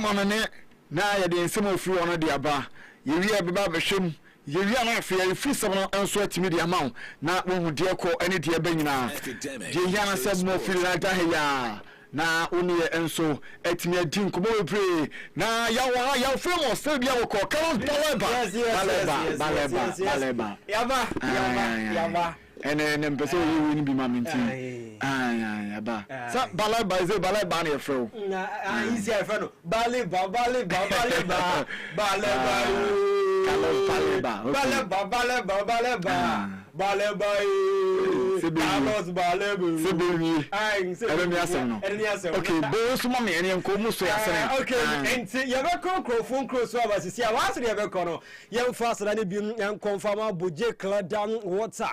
manane na ya de nsem ofiri ono de aba ye wi abeba behwem ye wi na afi ya free some enso atimi de ama na wo de ko ene de aba nyina je ya na se mo ofiri na da ya na oni enso atimi adin ko mo pray na ya famous se bia wo ko kan baleba yaba ene mpese yi ni bi maminti ba sa balaba is balaba na efro easy efro baleba Carlos Balebo Sebewi Emi asem okay bo so mama ene nko mu so yasene okay enti ye be krofon so abasisi a waso ye be kono ye fast na ne bi en confirm aboje clever water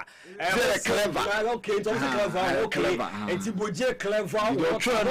clever okay to clever okay enti boje clever water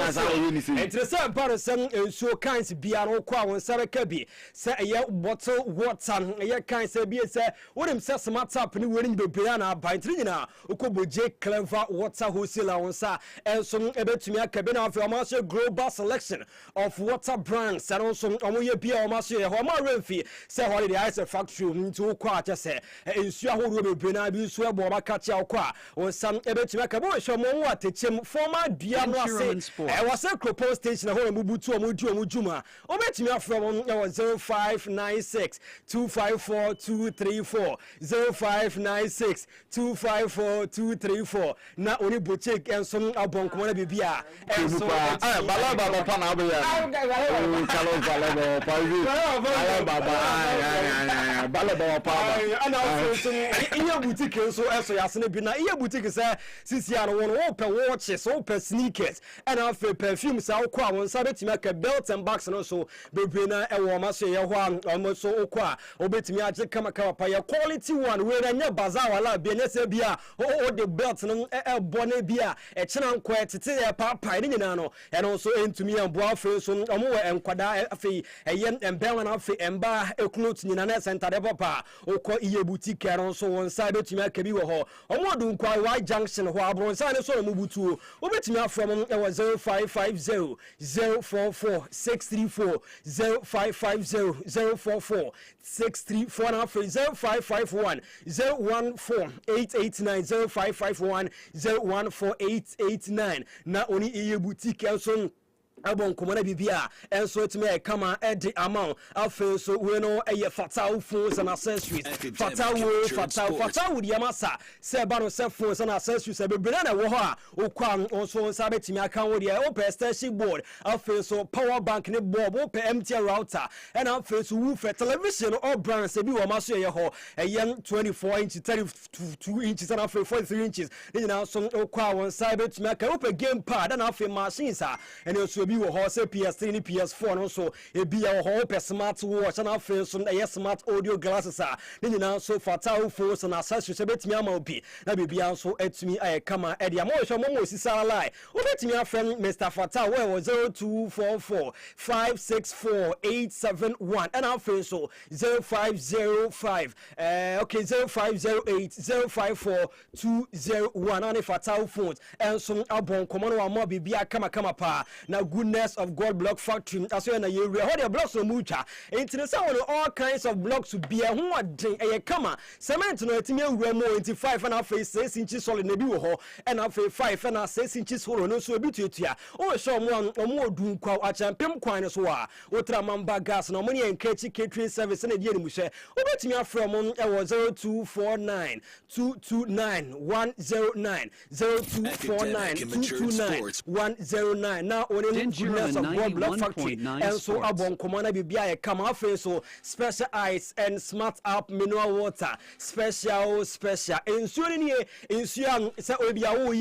enti se bar sem ensuo kans bia no kwa won sare ka bi se ye bottle water ye kan se bi se wonim se smart tap ni woni bebre na abantri nyina okoboje clever water wholesaler wonsa enso ebetumi akabe na afi omaso global selection of water brands and also omoye bia omaso ye ho ma remfi se holiday ice factory nti kwa ache se ensu ahodo bebre na bi su ebo ba kache akwa wonsa ebetumi akabe wo hwe mo atechem former bia no ase was a propose station ho mubutu omujuma obetumi afro mo 0596 254 234 0596 254 234 na oni bochek enso abonkomo na bibia enso balaba pa na abeya Carlos balaba pa ana so iya boutique enso eso yasene bi na iya boutique say sisi an won wo pe watches wo pe sneakers ana fe perfume sa wo a won sa betimi aka belt and bags no so bebre na e wo ma so ye ho am so wo a obetimi age kama pa ye quality one we na nya bazaar wala bi nya se bia o the belt no e bone bia e chena nko etete e papa ni nyina no e no so entumi ambo afi so omo we enkwada afi eye embewa na afi emba eknut nyina na center de papa okọ iye boutique no so won sa betumi aka bi wo ho omo du nkwa y junction ho abron sa ne so mo butu obetumi afro mo e 0550 044 634 0550 044 634 na afi 0551 014 889 0551 014 na oni iye boutique also abon komona bibia enso etime e kama edi amount afi so we no eye fatal phones and accessories fatal di amasa se ba no se phones and accessories e bebre na wo ho a okwa onso nsa betimi aka wo dia o per station board afi so power bank ne board o per MTN router and afi so woofer television or brands e bi wo maso ye ho eye 24 inches 32 inches and afi 43 inches ni na so okwa won nsa betimi aka o per game pad and afi machines a and so bi wo ho se PS3 ni PS4 no so e bi ya wo ho pe smart watch na afi so na smart audio glasses a ni na so fatal phones and accessories e betimi ama obi na bibia so etumi ay kama e dia mo hwe mo sisa lie o betimi afem Mr Fatal we 0244 564 871 and afi so 0505 okay 0508 054 201 and Fatal phones and so abon komo no mo bibia kama pa na goodness of God block factory aso na ye how the blocks no mucha intine all kinds of blocks to be a ho aden e kama cement no etime awura mo 25 and afi 6 inches solid na bi wo ho and afi 5 and 6 inches hollow no so bi tuatua o show mo odu nkwa a champem kwan so a otra mamba gas na mo ne enkechi catering service na die ni mu hwe obetumi afro mo e 0249 229 109 0249 229 109 na oni goodness of God block factory and so abon komana bibia e kama afi so special ice and smart up mineral water special ensuring ni ensuring say obia wo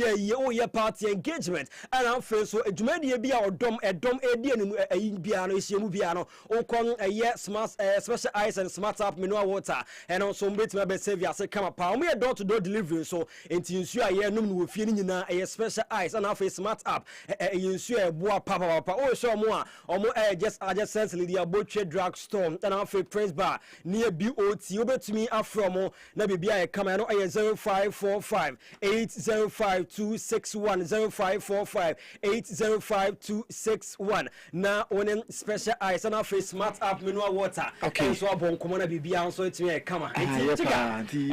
ye party engagement and afi so adwumadi bia odom edi anu bia no esiemu bia no okon smart special ice and smart up mineral water and also mbetima be save as kama pa o me door to door delivery so enti ensure aye num no ofie ni nyina special ice and afi smart up ensure boa pa papa o show mo a omo just adjacent Lydia Butcher drug store and after Prince Bar near BOT obetumi afro na bibia e kama no 0545 805261 0545 805261 na onen special eyes and after smart app mineral water so abon komo na bibia so etumi e kama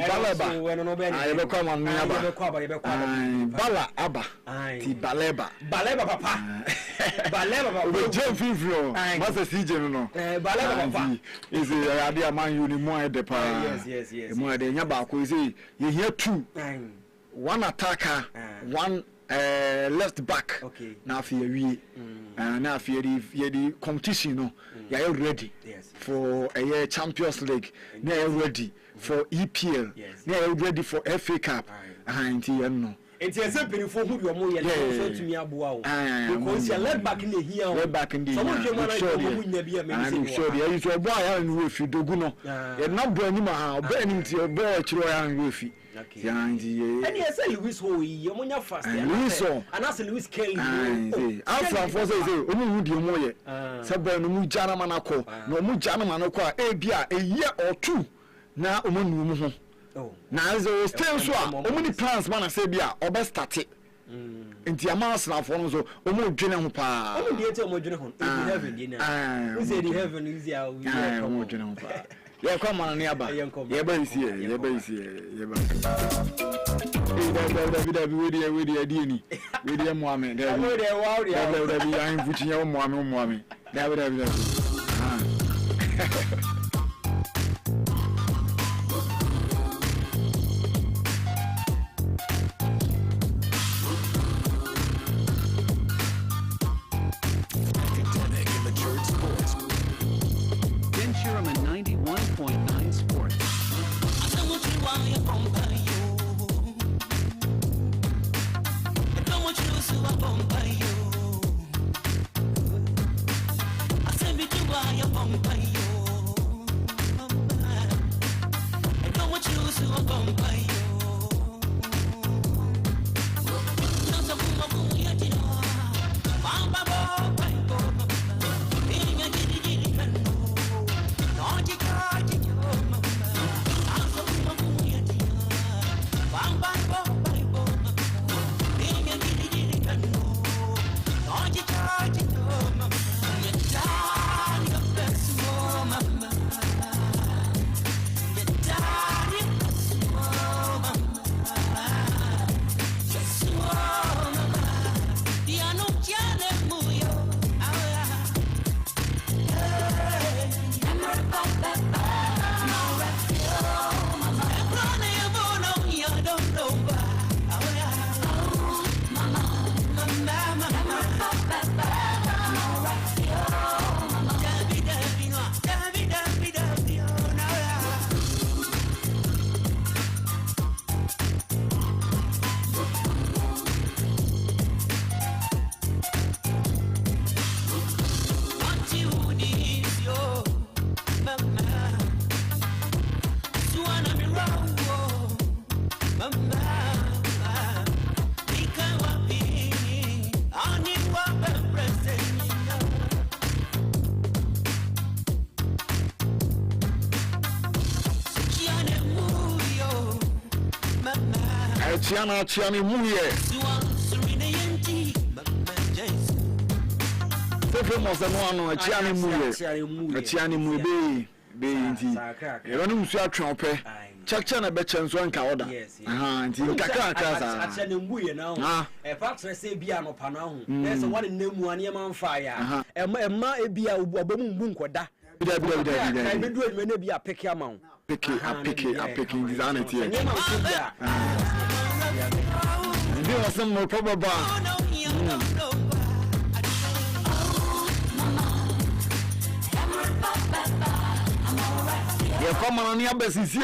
baleba aye be kwa man bala aba ti baleba papa baleba papa we jam fifro masa CJ no baleba papa is ade aman you ni mo e de pa yes mo e de nya ba ko is ye here two one attacker one left back na afia wie na afia the competition no you are ready for a Champions League na you ready for EPL na you ready for FA Cup and you know enti esempeni fo hu bi omo ye so tumi aboa o because your left back in the here left back in the so mo hwema na mo nya bi ameni so dey you so boy ya no fi dogu no ye na bo ani ma ha ba ani ti bo chiro ya no fi ya nji and yes Lewis ho yi omo nya fast Lewis and as Lewis Kelly alpha for say omo hu di omo ye se bo no mu jana manako no mu jana manako a e bia a year or two na omo nu mu ho na zo still so a omuni plans man say bia obe start enti amas na for no so omo dwene ho pa omo die te omo dwene ho heaven di na we say the heaven is ya omo dwene ho pa ye come on ne aba ye ba isi ye ba we di ni we di moame da bi da bi an fuchinya moame da bi Chiani muye Fefe mo se no ano chiani muye be nti e wonu musu atwen ope check na be chenso nka order nti kakra sa chiani muye na e factory say bia no pa na ho there's one nemu ane ma mfa ya emma e bia obamu mbu nkoda bida be du adwuma na bia pick am ho pick design it here Ndi wasem no probable ye come on ni abesisi ya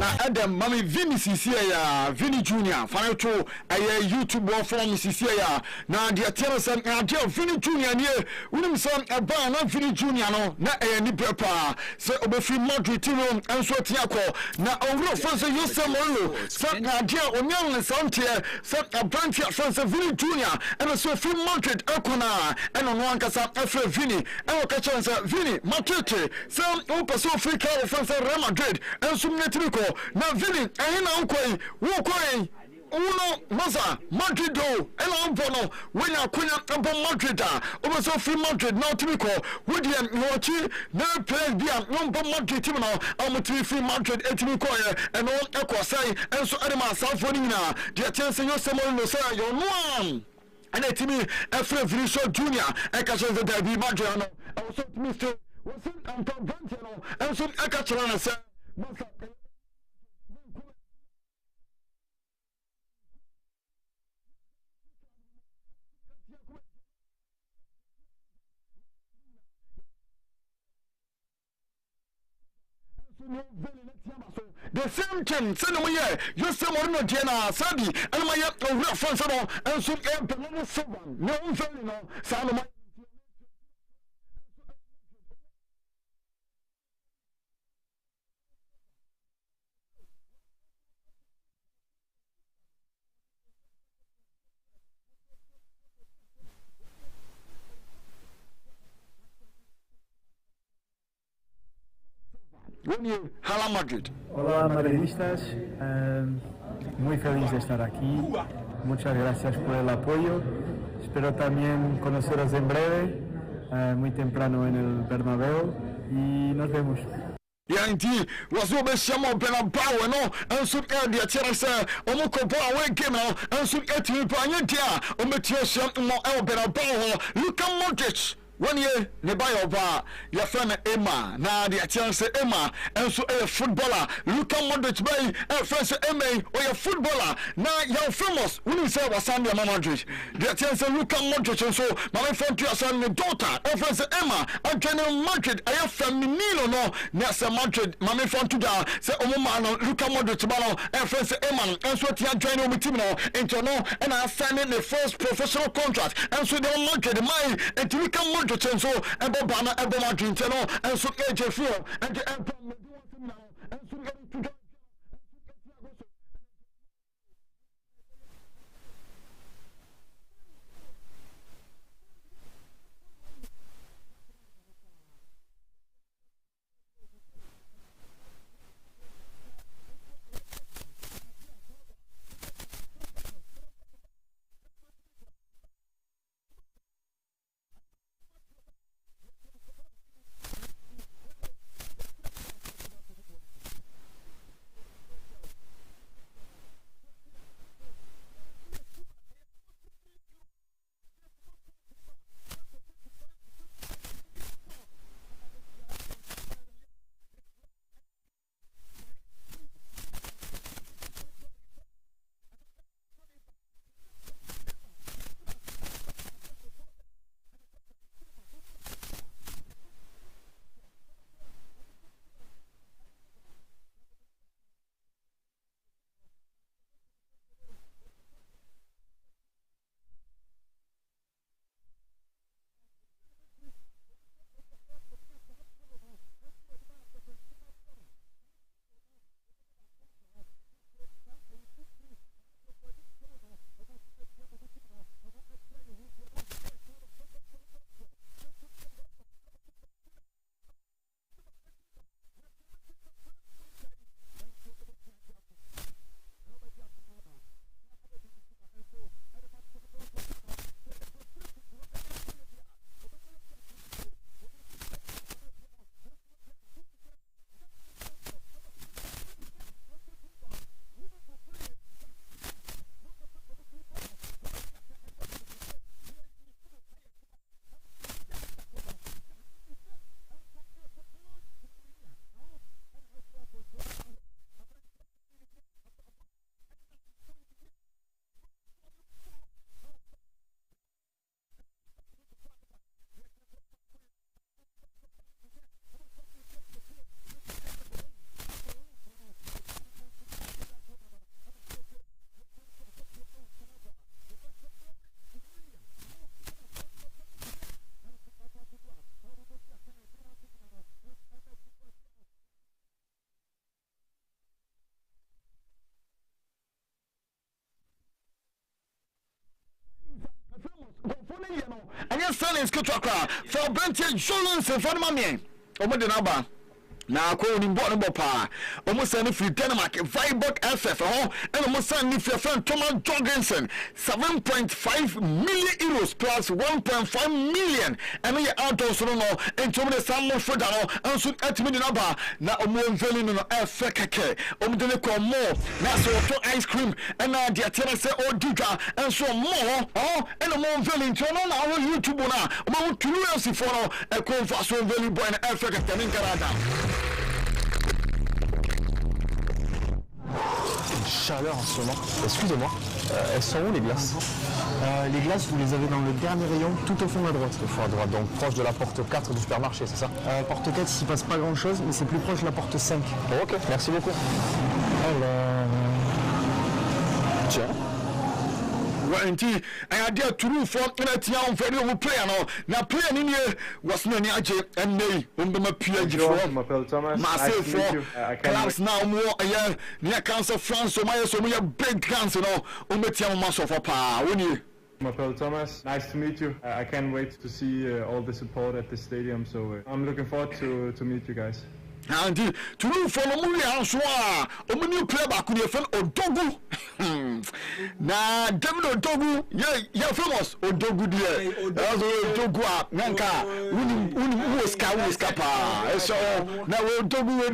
Adam Mami Vini Ccia, Vini Junior, Fanato, a YouTube or form Ccia. Now, dear Tennyson, dear Vini Junior, near William son, a bar, not Vini Junior, no, not a Nipepa, so Obefi Madrid, and so Tiaco. Now, over Francis Yosemolo, some dear Onion and Santia, some a branch of Francis Vini Junior, and a Sophie Madrid, Okona, and on one Casa, Afro Vini, and Ocachansa, Vini, Matete, some Opa Sophie Carol Francis Real Madrid, and some Netrico, now Vini, and Unquay, Walkway. Uno Maza Madrid do ela bono when you kunya abon Madrid over so free Madrid now to call William Nochi no play bia no Madrid team now am to free Madrid etimi call and all echo say and so anima south winning na the chance you someone no say you no and etimi Efre Vinisho Junior e ka say that be Madrid no also to Mr. was and Vantino and so e ka chana say the same thing, send them here. You say more no Jena, Sabi, and my friends and so no very no sound. Hala Madrid. Hola madridistas, muy feliz de estar aquí. Muchas gracias por el apoyo. Espero también conoceros en breve, muy temprano en el Bernabéu y nos vemos. Yeah, indeed. Was over some open and power, no, and so the chance, Omoko away game now, and so get you Panya, Ometio, no open and power. Look at Modric. 1 year, ne buy over your friend Emma. Now the chance Emma, and so a footballer. Look at Modric by a friend Emma or your footballer. Now you're famous. When you say was Sandy Madrid, the chance look at Modric and so my friend to your son, daughter, a friend Emma, and General Madrid. I have feminino no, Nasa Madrid, my friend to the say Omano, look at Modric, and friend Emma, and so you are joining with him now, into no, and I signed the first professional contract, and so they Madrid, my and to look at Madrid. So and Bobana and Madrid and so AJ and Yen Sanin Skitwaka for Bentia Jolons and Fanamamian. Omodenaba. Na ko ni mbɔ ne bɔ pa almost any free Denmark Viborg FF and almost any free friend Thomas Jorgensen 7.5 million euros plus 1.5 million and we out also no and to the Samuel Fredano and so at me number na omo mveli no FKK omdene ko more na so to ice cream and na dia tell say odiga and so more and omo mveli into no na YouTube na omo curiosity for no e ko fa so mveli boy na FKK in Canada. Une chaleur en ce moment. Excusez-moi, elles sont où les glaces? Les glaces, vous les avez dans le dernier rayon, tout au fond à droite. Au fond à droite, donc proche de la porte 4 du supermarché, c'est ça? Porte 4, il ne passe pas grand-chose, mais c'est plus proche de la porte 5. Oh, ok, merci beaucoup. Alors... Tiens. Indeed, I had there to for town for the player now player in here was no near and nay under my PhD m'appelle Thomas. Myself for class now more near Council France so my big guns Umetiam mass of a power when you m'appelle Thomas. Nice to meet you. I can't wait to see all the support at the stadium, so I'm looking forward to meet you guys. Indeed, to move for the movie house, new player back with your friend Odogu. Na David Odogu, yeah, famous Odogu, dear. Odogu, Nanka, who's Kapa. So now Odogu,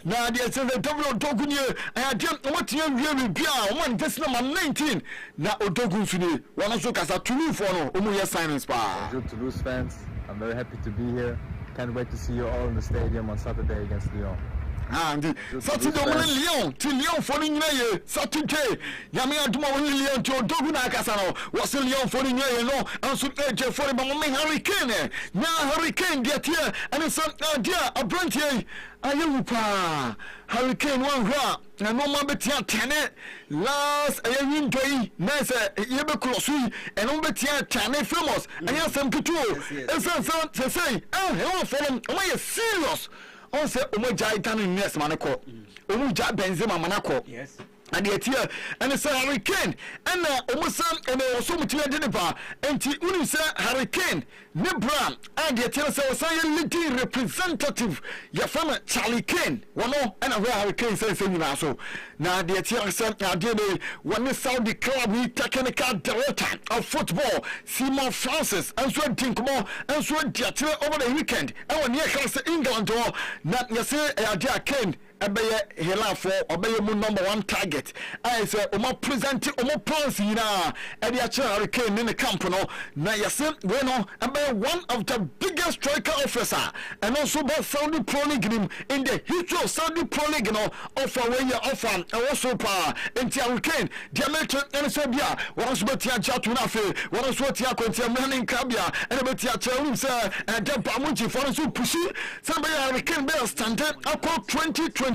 now there's a David Odogu near. I didn't what you really be one test number 19. Now Odogu Fini, one of those are Toulouse for Umuya Silence Bar. Toulouse fans, I'm very happy to be here. Can't wait to see you all in the stadium on Saturday against Lyon. And Saturday Lyon, till Lyon for the Saturday. Yamia Duma Lyon to Doguna Casano was a Lyon for the no, and so for the Hurricane. Now Hurricane get here, and it's dear a brand here. Ayupa Hurricane one and no man betia tene last a window nice yebeklosu and on betia tene famous and yes some kutu to say hello for them why serious on say omoja tan in next manako omoja benzema manako yes and yet here and it's a Hurricane and almost and also much deliver and you say Hurricane Nebra and yet here say leading representative your family Charlie Kane one and a Hurricane says so now the here say one Saudi club we technical director of football Simon Francis and so think more and so over the weekend and when you England or not you say Kane Ebeye hela for obeye mu number 1 target. I say omo present omo plans yina e dey actually Hurricane in the camp no na yase we no ebeye one of the biggest striker officer and also by Saudi Pro League in the history of Saudi Pro League no offer we ya offer and also power into Hurricane the American and so bia one so betia chatu na fe one so tia kontia running kabia and betia chawum say and the bamuji for so pushi somebody Hurricane be standard akọ 2029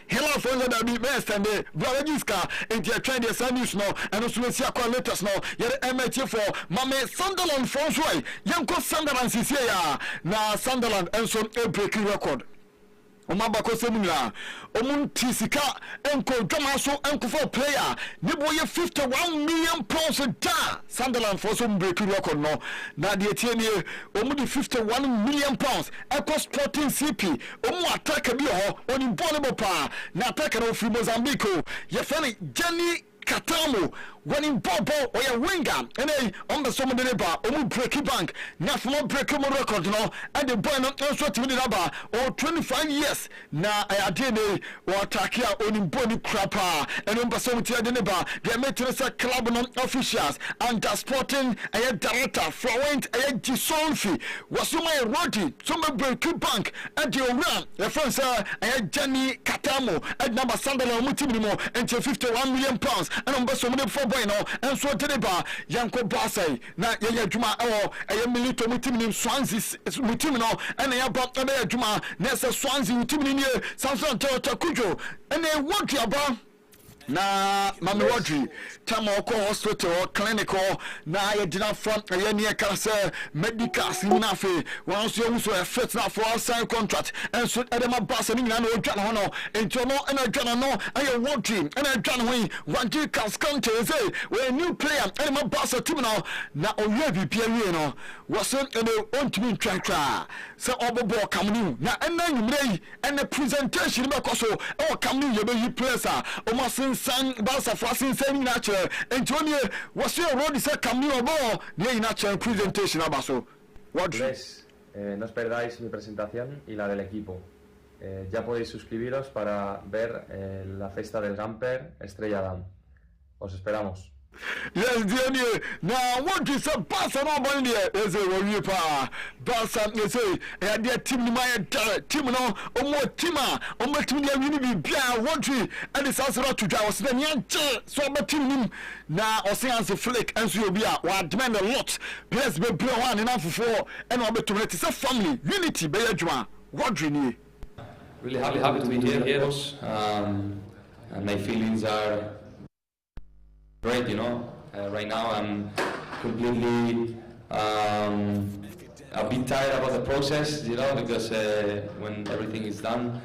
hela for that be best and the Bravagiska into a trend the news no and also we see akọ latest no ye MH for mame Sunderland for so yanko Sunderland sisi ya na Sunderland and so a breaking record Omabako semina omunti sika enko dwama so enko for player ne boye 51 million pounds a da Sunderland for some break record no na de tie ne omudi 51 million pounds eco Sporting CP omu attack bi ho oni ball pa na attack no fi Mozambique ye fani Jenny Katamo winning Bobo or a winger and on the summer deliver or break bank national break record no and the boy not also to the or 25 years now I did or attack here on body crapper and on the summer deliver they made to the club non officials and the Sporting a director Florent a Gisonfi was my Roddy some break bank and the run the first Jenny Katamo at number Sunderland Mutimimo and 51 million pounds and on the summer for no and so deliver yanko basai na ye adwuma e milito mutimnim Swansea mutimno and ya ba adwuma na se Swansea mutimni ne Samson Totta Kujo and e want aba na mami Rodri tama oko hospital or clinic na ye dina from ye near cancer medical seminar fe once you so a fit na for sign contract and so edema bass and na no dwan ho no enti no na dwan no aye Rodri na dwan ho wanji kaskante say we new player edema bass team no na owie bibia wie no was ene ontimi ntwankra say obobo kamnu na ena nyumrei ene presentation be koso e kamnu ye be yi players o ma san Barca for sin natural Antonio was your road is a camino bo the natural presentation abaso. What no os perdáis mi presentación y la del equipo. Ya podéis suscribiros para ver la festa del Gamper Estrella Damm. Os esperamos. Yes, dear. Now, what is a Barca no money? Is a review pa Barca, you say, and their team, my team, no, or more teamer, or more team, you be Bia, Rodri, and it's also not to drive. So then, young so I'm a team now, or say, as a flick, and so you'll be out. Well, demand a lot. Yes, be blow one enough for and I'll be to it. It's a family unity, be a draw. Rodri, really happy to be here, heroes. And my feelings are great, you know. Right now I'm completely a bit tired about the process, you know, because when everything is done.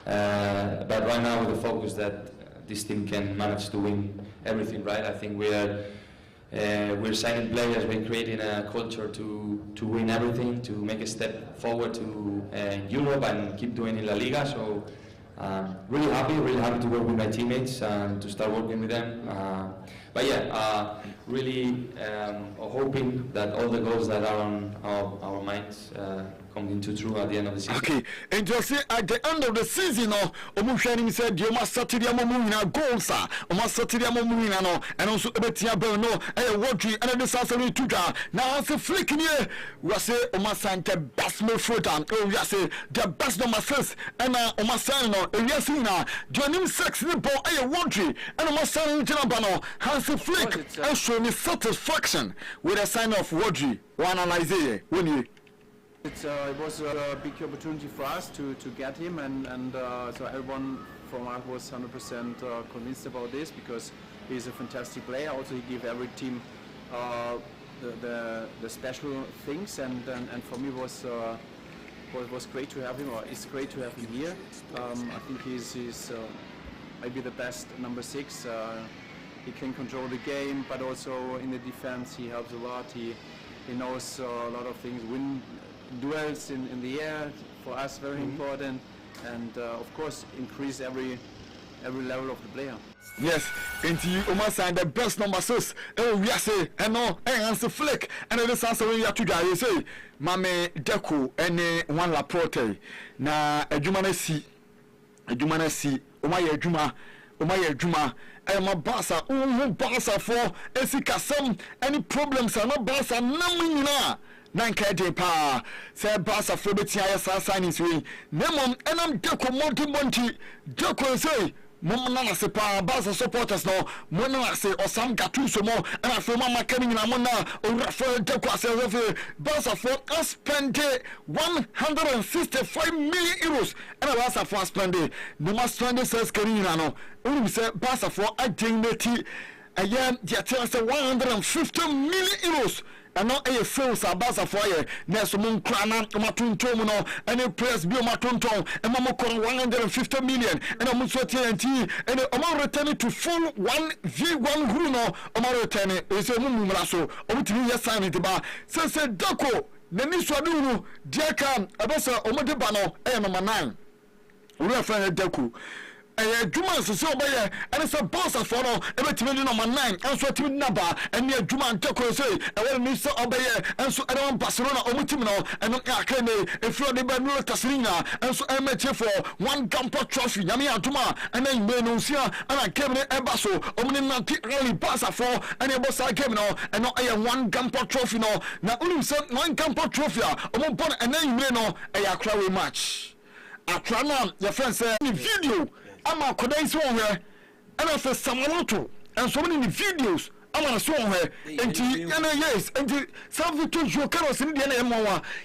But right now with the focus that this team can manage to win everything, right? I think we're signing players, we're creating a culture to win everything, to make a step forward to Europe and keep doing in La Liga. So really happy to work with my teammates and to start working with them. But yeah, really hoping that all the goals that are on our minds come into true at the end of the season. Okay, and just say at the end of the season, Omushanim said you must start to the goals, must start to the no, and also Betia Belno, and Rodri, and the Sassari Tuta. Now, as a flick here, we say Omasante best midfielder, oh, we say the best number 6, and Omasano, Yasina, Joining 6 in the ball, and Rodri, and Omasano Janabano, has a flick, and show me satisfaction with a sign of Rodri. One analyze when you. It was a big opportunity for us to get him, and so everyone from us was 100% convinced about this because he's a fantastic player. Also, he gives every team the special things, and for me was great to have him. Or it's great to have him here. I think he's maybe the best number 6. He can control the game, but also in the defense he helps a lot. He knows a lot of things. Win duels in the air for us very important, and of course increase every level of the player. Yes, into you almost the best number 6. Oh, yes, and no, and answer flick, and it is answer when you have to die. You say, Mame Deco, and one Laporte. Na a Jumanesi, Omaya Juma. I'm a Barca, Barca for Esikasam, any problems are not Barca, no, Nanka pa say Barca for Betia signings we. Nemon and I'm Deco Monty Deco say Mona sepa Barca supporters no Mona say or some Gatuso more and I feel Mama coming in Amona or Rafael Deco says Barca for us spend 165 million euros and I was a for spend no must spend says Karina no only say Barca for a dignity again the 150 million euros. And not a fills a Barca for you. Nesumon Crana, Matuntom, any press be Matuntom, and Mamoko 150 million, and a Muswati and a amount returning to full 1v1 Bruno, amount returning is a Mumraso, or to me, yes, I bar. Says a Doko, the Niswadunu, Diakan, Abasa, Omodebano, and number 9. We are friend Deku. Juma so by and it's a boss of follow every number 9 and so team number and near Juma and Toko say I will miss obey and so I don't Barcelona or Mutimino and not Akane if you're the Benua Tasrina and so I met you for one Gampo trophy Yamia Juma and then Benusia and I came in Ebaso Omni really Barca for and a boss I came now and not a one Gampo trophy no now only said 9 Gampo trophy and then you know a crowd match. Atrana your friend said in video I'm a Koda's one here, and I said Samamoto, and so many videos amana so ho enti yana yes enti self to Joe Carlos in the name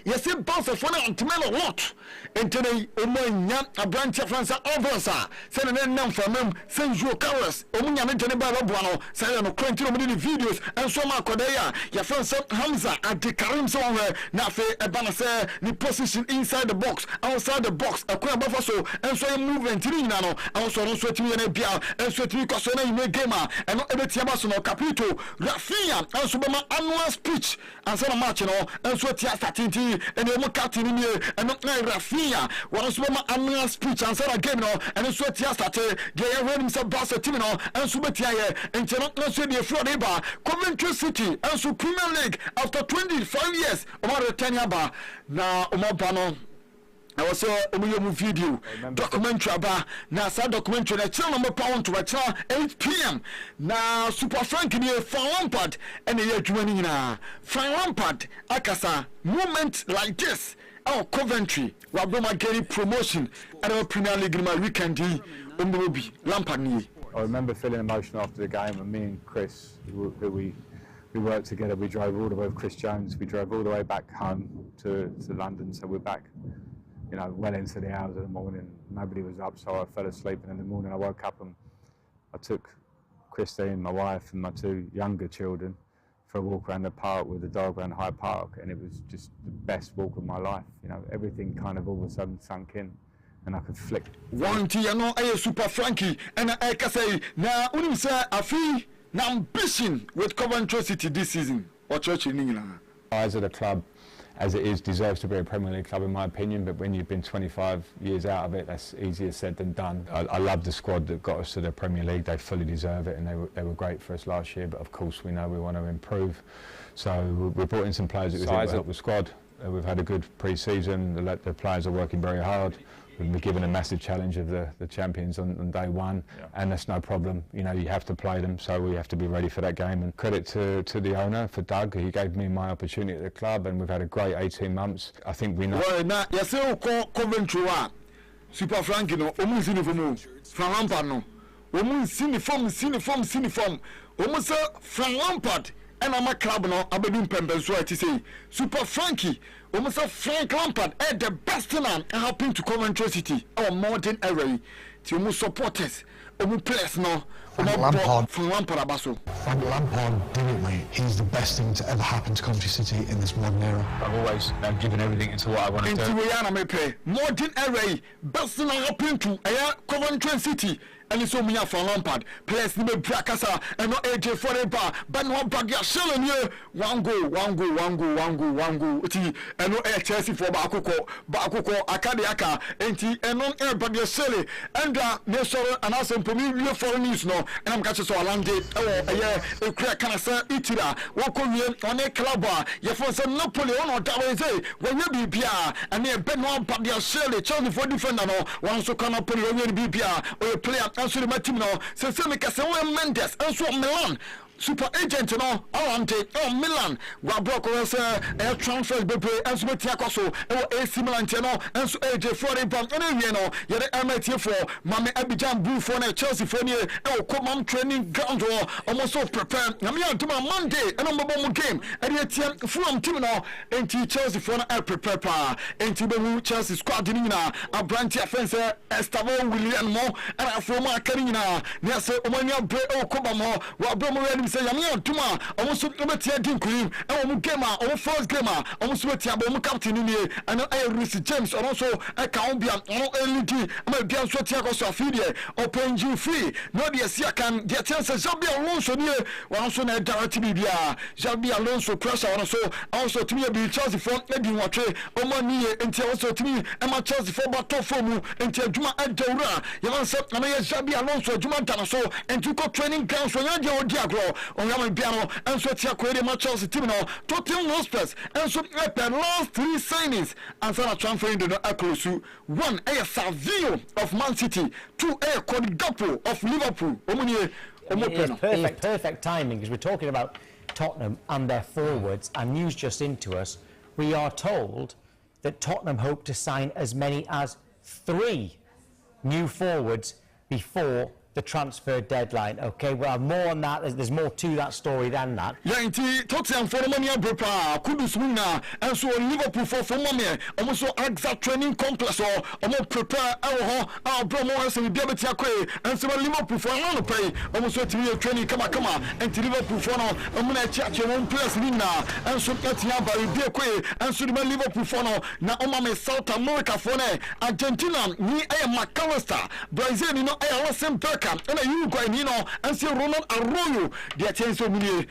yes bounce for na antimelo lot enti ne omanya abranche France oversa se ne nam from him se Joe Carlos omunya me tene ba boa no se no kwenti no the videos and so ma koda ya France Hamza and Karim so ho na fe e ba na se the position inside the box outside the box akwa ba so and so movement ni na no and so timi na bia and so timi kwaso na ime game and no ebetia ba so no capito Rafinha and so be ma annual speech and so match no and so tia starting and e mo captain ni and no Rafinha one so be ma annual speech and so game no and so tia start dey when himself boss team no and so be tia ye and no so dey fraud ba Coventry City and so Premier League after 25 years over the 10 year na ba no I was a video documentary about now. Documentary na channel number pound to 8 p.m. Now Super Frank in here Frank Lampard and the year joining na Frank Lampard akasa moment like this. Our Coventry we are going to get promotion at our Premier League in my weekend. Lampard ni. I remember feeling emotional after the game, and me and Chris, who we worked together. We drove all the way with Chris Jones. We drove all the way back home to London, so we're back. You know, well into the hours of the morning. Nobody was up, so I fell asleep. And in the morning, I woke up and I took Christine, my wife, and my 2 younger children for a walk around the park with the dog around Hyde Park, and it was just the best walk of my life. You know, everything kind of all of a sudden sunk in, and I could flick. One tea, you know, I Super Frankie, and I can say now, unim say I feel now ambition with Coventry City this season. Or church in England. Eyes of the club, as it is, deserves to be a Premier League club in my opinion, but when you've been 25 years out of it, that's easier said than done. I love the squad that got us to the Premier League. They fully deserve it, and they were great for us last year, but of course we know we want to improve. So we brought in some players that will help the squad. We've had a good pre-season. The players are working very hard. We've been given a massive challenge of the champions on day one, and that's no problem. You know, you have to play them, so we have to be ready for that game. And credit to the owner, for Doug. He gave me my opportunity at the club, and we've had a great 18 months. I think we know. Well, now, you say Coventry Super Frank, you know, almost uniform. Frank Lampard, no. Almost uniform. Almost Frank Lampard. And I'm a club now, I've been pembers right to say Super Frankie, almost a Frank Lampard, the best man helping to Coventry City, our modern era. To almost supporters, almost players now. Frank Lampard, brilliantly. He's the best thing to ever happen to Coventry City in this modern era. I've always given everything into what I want to do. Modern era, best thing helping to Coventry City. And it's only for Lampard. Players need to Brakasa and not AJ Forever. But no Bagia Shell here. One goal. And no air Chelsea for Bakuko, Akadiaka, and non air Bagia Shell. And Nesoro and us and Pomilio for news no. And I'm catching so Alande. Oh, a crack cancer, Itira, Wako on a club. You for some Napoleon or Dawaze. When you be Pia and near Benoit Bagia Shell, Chelsea for defender. One so can Napoleon be Pia or a player. Answer my team now. So Mendes, answer Milan. Super agent no Milan wa block was air transfers be and so tiakoso AC Milan no and so AJ Forever anyway no yere MT for Mame Abidjan Blue for na Chelsea for ne come training ground almost so prepare na me antuma Monday and no game and the from team no enti Chelsea for na prepare pa enti be Chelsea squad ni na Abranti offense Estavo William mo and afro akari na na say omania bre koba mo wa bro mo say yami tuma almost betia din cream and omu game or first game almost betia omu captain ni and Reece James also Kaombia LED am bia so tia ko so afidie open you free no dey see can dey chance Xabi Alonso ni wan so na direct bia Xabi Alonso pressure also to me be Chelsea for edi nwotwe omo ni enti also to me am Chelsea for battle form enti adwuma adawura yaman say na Xabi Alonso adwuma dana so enti ko training ground so nya dey odi Agro on piano and so tia kwere ma Chelsea team no Tottenham Hotspur and so the last 3 signings and so transferring the Akrosu 1 Savio of Man City 2 Kodigapo of Liverpool it's perfect timing because we're talking about Tottenham and their forwards and news just into us. We are told that Tottenham hope to sign as many as 3 new forwards before the the transfer deadline. Okay, we'll have more on that. There's more to that story than that. Yeah, indeed. Tottenham for money Brepa, Kudus winner, and so Liverpool for money. Almost exact training complex or almost prepare our Bromo and Debetia Quay, and so Liverpool for a pay, almost a training come and to Liverpool for no, I'm going to chat your own place winner, and so Katia by Dequay, and so Liverpool for no, now Omame South America for Argentina, ni McAllister, Brazil, you know, Alison Becker, and a Uruguay, you know, and so Ronald Arroyo, the attention of me,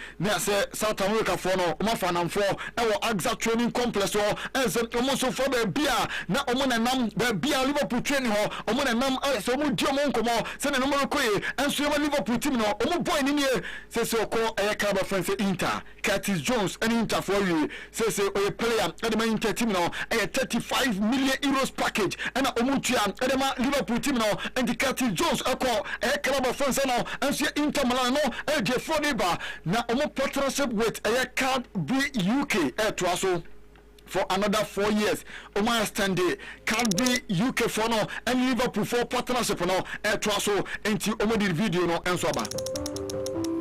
South America for no, Mafan for our exact training complex or as almost for the beer, now Omon and Nam, the beer Liverpool training hall, Omon and Nam, so Mudiamon come on, send a number of quay, and so Liverpool team, no, Omo boy in here, says so call a club of Inter, Curtis Jones, and Inter for you, says a player, and the main team now, a 35 million euros package, and Omutia, and the Liverpool team now, and the Curtis Jones, a call a club of France now, and see Inter Milano, and the Foniba, now Omo partnership with a card B UK air Trasso. For another 4 years, Omar Stande, Calvi UK for no, and Liverpool for partnership no, air Trasso, into Omodi video no, and Soba.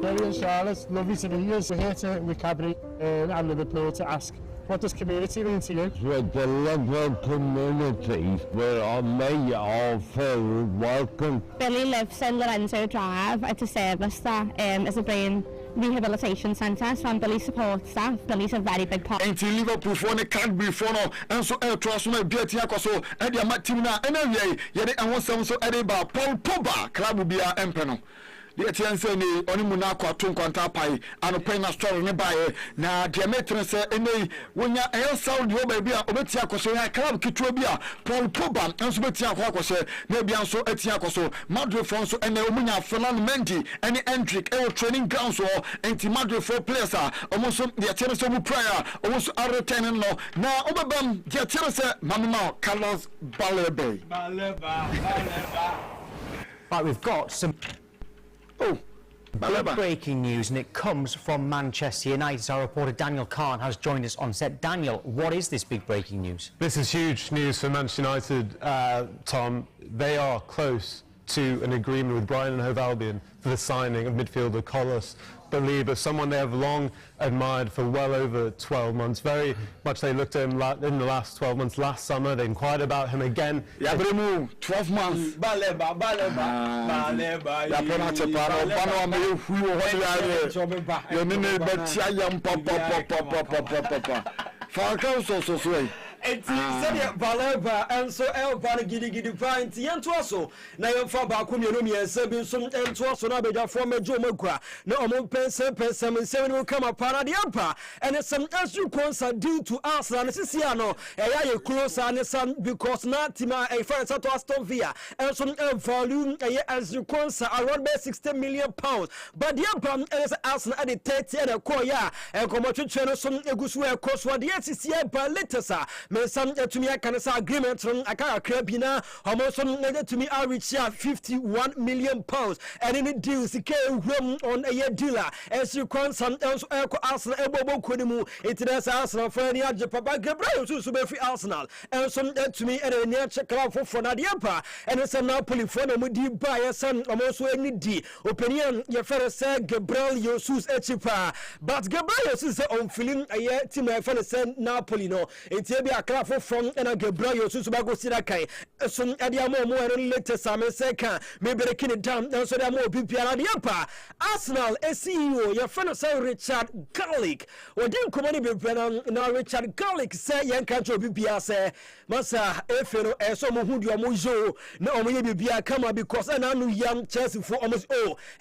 Brilliant, Charlotte. Lovely to meet you. We're here with Cadbury and Liverpool to ask, what does community mean to you? With the Liverpool community, where I may all feel welcome. Billy lives in Lorenzo Drive at a service that is a brain rehabilitation centre, so I'm Billy's support staff. Billy's a very big part. Into Liverpool for the Cadbury for no, and so air Trasso no beauty akoso, and the Matimina, and then yet I want some so Ediba, Paul Pogba, club will be our empeno. The attention ni oni munako atun kwanta pai anopen na story ne bae na diameter se ene wonya el Saudi o ba bia obeti akoso ya club kitwa bia Paul Pogba enso beti akoso na bia enso eti akoso Madrid for enso ene omunya Fernand Mendy ene Hendrick e training ground so enti Madrid for players omonso the attention mu prayer omonso arretain no na obebam the attention mamma Carlos Baleba. Right, we've got some breaking news, and it comes from Manchester United. Our reporter Daniel Kahn has joined us on set. Daniel, what is this big breaking news? This is huge news for Manchester United, Tom. They are close to an agreement with Brighton and Hove Albion for the signing of midfielder Carlos Baleba, someone they have long admired for well over 12 months. Very much they looked at him in the last 12 months. Last summer they inquired about him again. Yeah, but 12 months. Baleba. Baleba and so Elvan Gidi Pint Yantuaso. Now you're far back when you know me and Sabin some Yantuaso Nabeja from a Jomogua. No among Pensam 7 will come up para the upper. And it's some extra concert due to us and Siciano. A close and some because Natima a friend to Aston Villa and some volume as you concert around by 60 million pounds. But the upper is Arsenal at the 30 and a koya and come to channel some Egusua cost what the SCCA by Litasa. Some to me, I can say agreement from Akara Krabina, almost to me, I reach 51 million pounds. And in the deals, he came on a year dealer. As you can, some else, Arsenal, Ebo Kudimu, it is Arsenal for any other Papa Gabriel to be free Arsenal. And some to me, and a near check out for Nadiapa. And it's a Napoli for the Mudi buyer, son, almost any D. Opinion, your fellow said Gabriel Yosus Echipa. But Gabriel is on feeling a year to my fellow said Napoli. No, it's a clap from and a Gabriel Susubago Sirakai. Some Adiamo more and later Sam second, maybe the king down, so there are more people at the upper. Arsenal, a CEO, your friend of Richard Garlic. Or didn't come on now Richard Garlic say young country BPA say, Massa, Efero, and some who do a mujo, no, maybe come because I know young Chelsea for almost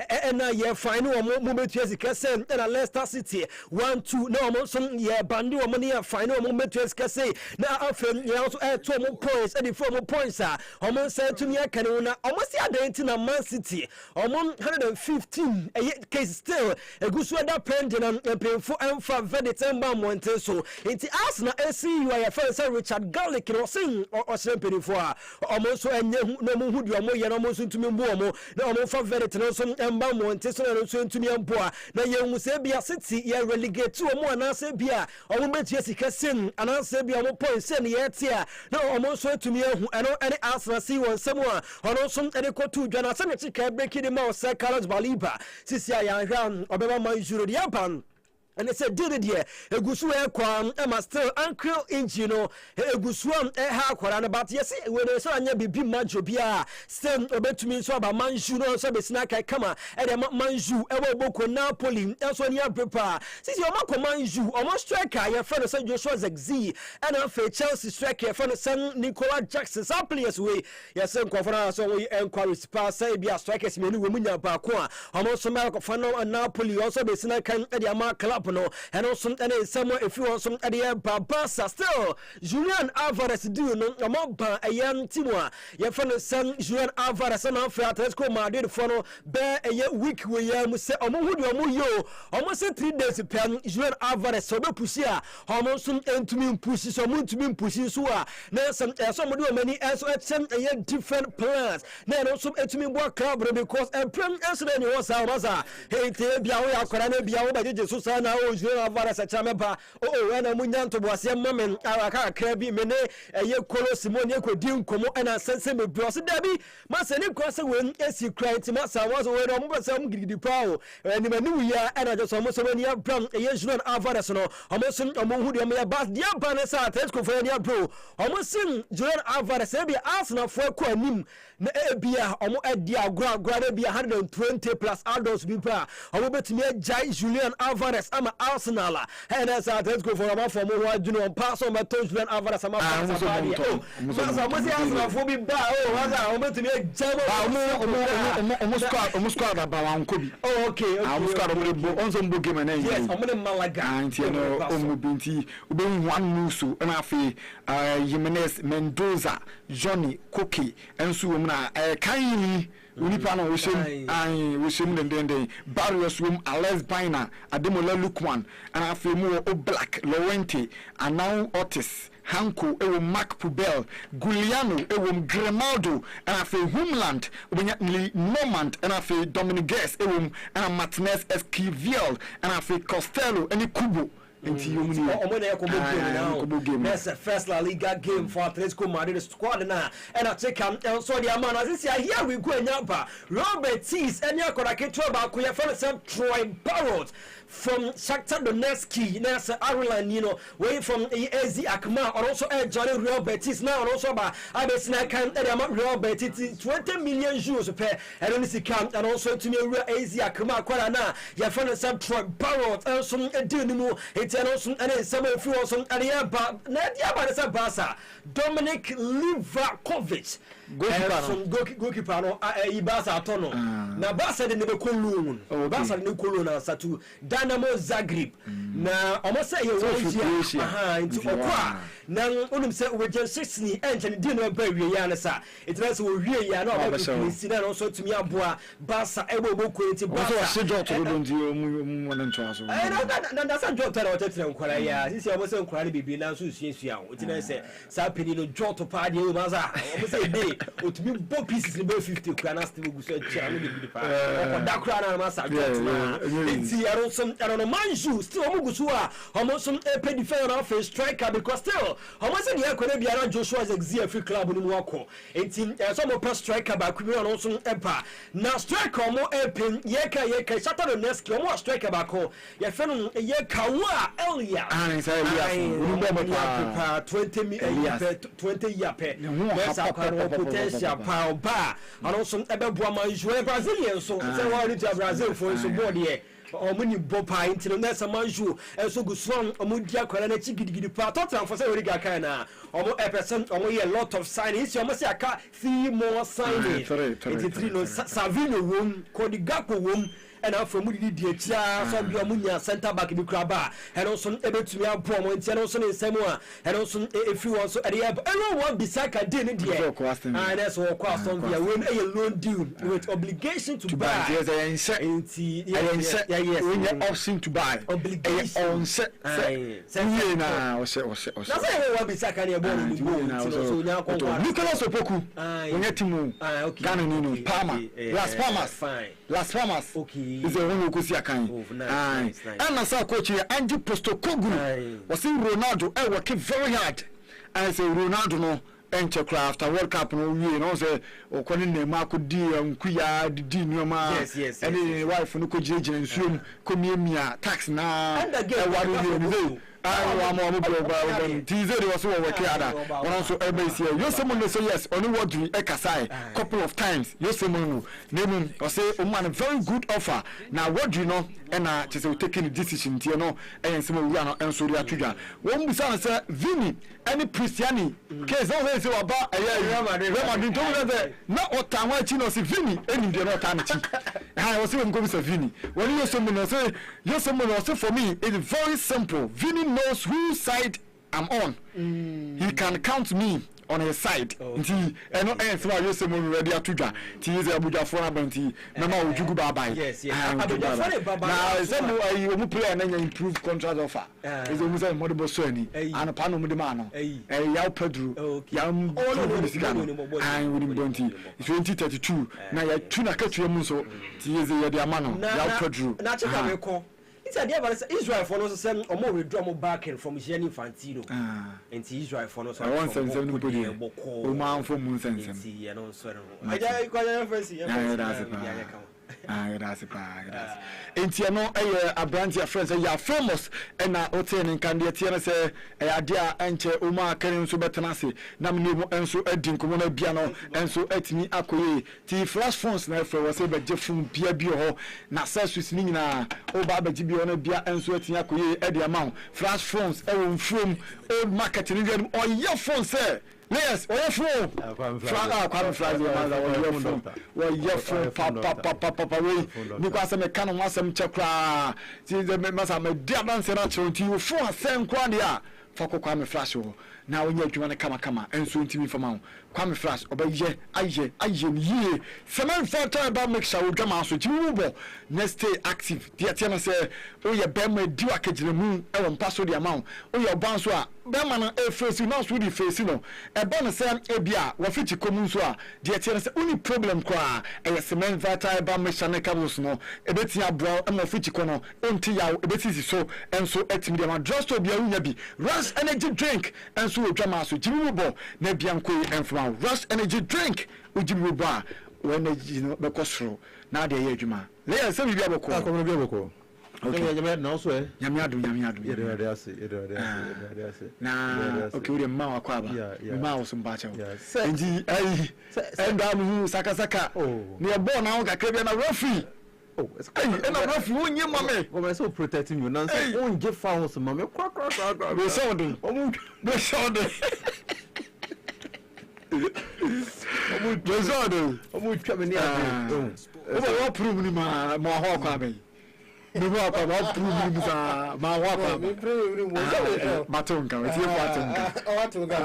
and now you're fine, no moment Chelsea and a Leicester City 1-2, no, some yeah, Bandu money, final moment Chelsea. Now, after you also add 2 more points, and the 4 more points are almost said to me, I can almost see a date in Man City, almost 115 case still, a good sweater pending and paying for and for verdict and Monte. So it's Arsenal, SCU, I first Richard Garlic or sing or something for almost no who do a more almost to me more, no more for verdict and also and Monte, so to me and Boa. Now, you will say, be a city, you relegate 2 more, and I say, be a moment Jessica Sin, and I say, be a points and yet here. No, almost to me, and any Arsenal see one somewhere on also any kotu Jana Sanachika breaking him out Carlos Baliba Sisia Yan Obama Manjuro the Japan. And it's a did here. A gusu airquam, Emma still uncle ingino, a gusuam a haquan about yes, when they saw a baby majobia, stem obey to me so about Manju, no service snack I come and a Manju, ever boko Napoli, elsewhere prepare. Since your Marco Manju, almost striker, your friend of St. Joshua's Xi, and a fair Chelsea striker, friend of St. Nicola Jackson, simply as we, yes, and conference, so we encourage pass, say, be a strikers, many women, Bakua, almost America, Fano and Napoli, also be snack and the Amar Club. And also somewhere if you want some idea Babasa still Julian Alvarez do no amaba a young Timwa your friend son Julian Alvarez and Atletico Madrid for bear a week we say almost 3 days pen Julian Alvarez so no pushia almost and to me pushes someone to me pushing so somebody many as a different plans then also to me work club because a prem answer was our hey Biawa by Jesus Julian Alvarez a chameba and a munyanto was a moment our crabby mene a year colo Simone Codim como and a sensible bros Debbie Massani cross when as you cried to Massa was away on some giddy power and in a new year and I just almost when you brown a year Julian Alvarez no almost among who may about the Banasa Tesco for any bro almost sing Julian Alvarez be Arsenal for Quanim Bia almost at the grad be 120 plus adults people I will bet me Jai Julian Alvarez I'm Arsenal and as I go for a for more I do not pass on my toes when Alvarez I'm Arsenal for me almost got about Kobe. Oh, okay. I almost got on some book game and yes, I'm going to Malaga. And you know, Omubinti, Ubin one Musu, and Afi, Jimenez, Mendoza, Johnny, Cookie, and Sumna, Kaini. Unipano wishim den barriers room Alex Bina Ademola Lukwan and I feel more Black Laurenti and now Otis Hanko ewo Mark Pubel Gugliano ewo Grimaldo and I feel Homeland when Normand and I feel Dominic Guess ewo and Martinez Esquivel and I feel Costello and Kubo. That's the first La Liga game for Atletico Madrid squad now. And I take him so the amount as this here we go nyamba Robert Tees and Yakoraketo about Kuya from Troy Barrett from Shakhtar Donetsk Nasa Ireland you know way from AZ Akma or also Johnny Real Betis now and also by Abesina can Real Betis 20 million euros per and only see count and also to me Real AZ Akma Kwana ya from some Troy Barrett also Edinimo it's also and some of you also and yeah but Barca Dominic Livakovic goalkeeper no Ibasa Tono na Barca de Nebekulu Barca de Nebekulu na Satu Dynamo Zagreb na almost say you into Okwa na onum say we just 16 and di no ba wie ya na sa it na so wie ya na o be na also to me aboa Barca ebo boku into Barca so job to do ndi mu won nto aso na sa job tara o tetre nkwara ya sisi o say nkwara bibi na so suasua o ti na say sa pedi no job to pa de o ma sa o say dey o to me bo pieces ni be 50 kwa na still go so chia no be pa o da kra na ma sa job na enti aro some aro no Manju still o mugusu a o some pe defender of a striker because still o mo say the ekore biara Joshua's XFC club no mu akọ enti some of striker ba kwimi on so empa na striker mo pen yeka Shakhtar Donetsk o mo striker ba ko ye fe no yeka wa Elia say Elia 20 year pe yes akwa potential power ba and also ebeboa Manju Brazilian so say what it Brazil for so board here omuni bopa intino na Manju so go strong omudia kwara na chigidi pa total for say we ga kan na omo person omo here lot of signings omo say aka 3 more signings 3 no Savino won Kodigapo won and from Mudi Dia, some Biamunia, Santa Back in Kraba, and also able to be a promo, and also in Samoa, and also if you also at the app, and one beside I didn't hear, and that's all cost on the win a loan deal with obligation to buy. Yes, I when you're option to buy obligation on set. Now, that's what beside I born Nicolas Opoku, when you're Timu, Ganino, Palma, Las Palmas, okay. Is a one who see a kind. Nice. And I saw coach here, Andy Postokoglu was in Ronaldo. I work very hard. I say Ronaldo no enche craft after World Cup no we no say o kwani na ma ko di nkuya di nneoma any wife no ko jire nsuom ko miemia tax na e wari ni Tize was working ada. One also everybody here. You someone say yes. Only what do ekasai couple of times. You someone name or say man very good offer. Now what do you know? And just taking the decision. You know, and some we are not answering that trigger. One person say Vini any Christiani case don't say about Real Madrid. Told that not what time I chino see Vini any the not time. I was saying go with Vini. When you someone say you someone also for me it's very simple. Vini knows whose side I'm on. He can count me on his side. Nti eno so you say mo ready atuga. Ti is Abuja for abenti. Mama ojugu bye. Yes. Abuja for baba. Now say mo mu player na improve contract offer. Is o mu say modebo so ani. An pa no mu de ma no. Yaw Pedro. Yaw and with bonti. 2032. Na ya tuna katu mu so. Ti is ye de ama no. Yaw Pedro. Na cheka me ko. It's a dear Israel for us to or more withdraw back from Gianni Infantino. And Israel for us. I want some anybody. Oh, man, for moons and also. I that's a Entiano a branch of friends are famous and are obtaining candidates say a dear Anche Uma Karim Subatanasi, Namino and so Edin Comuna Piano and so et me Akoye. T flash phones now for was able to from Pia Bio, Nasa Nina, O Baba Gibiona Bia and so et Yakoye Eddie amount. Flash phones, from old marketing or your phone, sir. Yes, or your phone. Because I'm a canon, some chakra. See the members are my dear man, Senator, to you for same quandia. Foko Kwame Flash. Now when you want to come and soon to me from out. Kwame Flash, obey ye, ye. Semen for time about make sure we come out with you. Next stay active. The Atiana say, oh, your bema do a catch the moon, and pass the amount. Oh, your bouncer, Bemana, a face, you know, really face, you know. A bonus, Ebia, what fit you come so. The Atiana say, only problem cry, and a cement vata about me Shaneka no, a bit ya brow, and a fit corner, until ya, a bit is so, and so at me, just to be a unabi. Rush energy drink, and so drama, so Jimmy Bo, Nebianco, and from Rush energy drink, with Jimmy Bar, when you know, because through. Now they hear you, man. Let us say we have a call. Okay, you made no swear. Yamiadu. Nah, okay, we are Mawa Kwaba. Yeah, Mouse and Bacho. And I'm Saka. Oh, near born now, I came in a roughy. Oh, it's and a rough one, you mammy. Oh, I'm so protecting you. Nancy, I won't give fowls, mammy. We saw them. We saw them. I'm coming here. Oh, prove me, my Hawk. The walk about proving my walk. Batonka, it's your Batonka.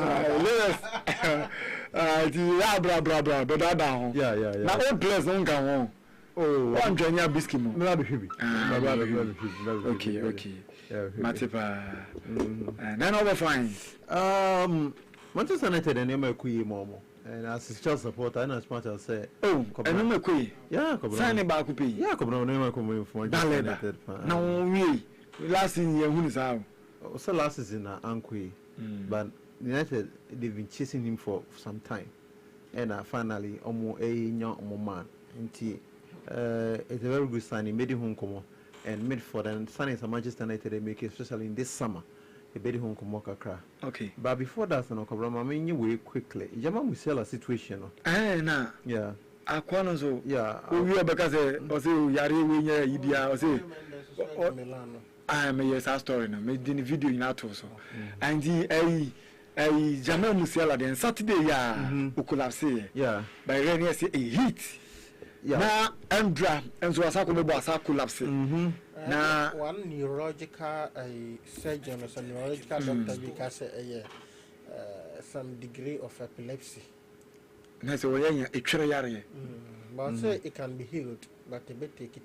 Blah, but that down. Yeah. Now, all players don't come on. Oh, one Janya Biskim. Okay. Matipa. Then over fine. Manchester United and Yamaku Momo. And as a child supporter, and as much as say, oh, and I'm a queen. Yeah, signing back to pay. Yeah, come on, never come from United. No, we last in year, who is out? So last is in Anqui, but United they've been chasing him for some time, and finally, almost a young man. It's a very good signing, made him come and made for the signing of Manchester United, they make it, especially in this summer. Okay. But before that, I mean, you way quickly. Jama we sell a situation. Nah. Yeah. Aquanozo. Yeah. We are because Yari Winya Idia or say I am a yes story now. Made the video in that also. And the Jama Musella then Saturday, yeah, who could have said, yeah, by Renier say a hit. Yeah. Now, Andra and so as I could collapse. Now, one neurological surgeon or some neurological doctor because some degree of epilepsy. That's why it's a but say it can be healed, but it may take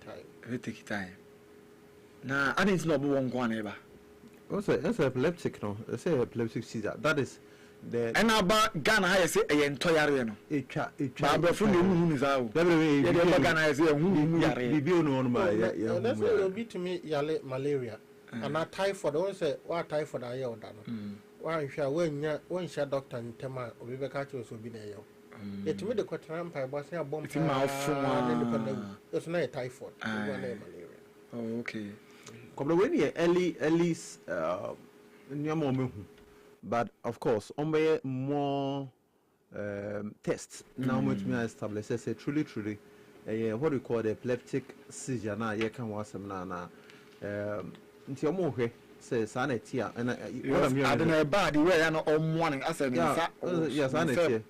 time. Now, I didn't know one ever. Also, it's epileptic, no? It's epileptic seizure. That is. And about Ghana, I say a entire no. Barbara from the moon is out. Ghana, I say a woman. That's what will be to me, Yale malaria. And I typhoid, don't say what typhoid I owe. one share one share doctor in Tema or we catch us will be there. It made the quatram by was a bomb from it's not a typhoid. Oh, okay. Come when you early but of course on more tests now which me establish say truly what we call the epileptic seizure na you can was some na nti omo hwe say sanetia and I don't know bad the way no on morning I said yes sanetia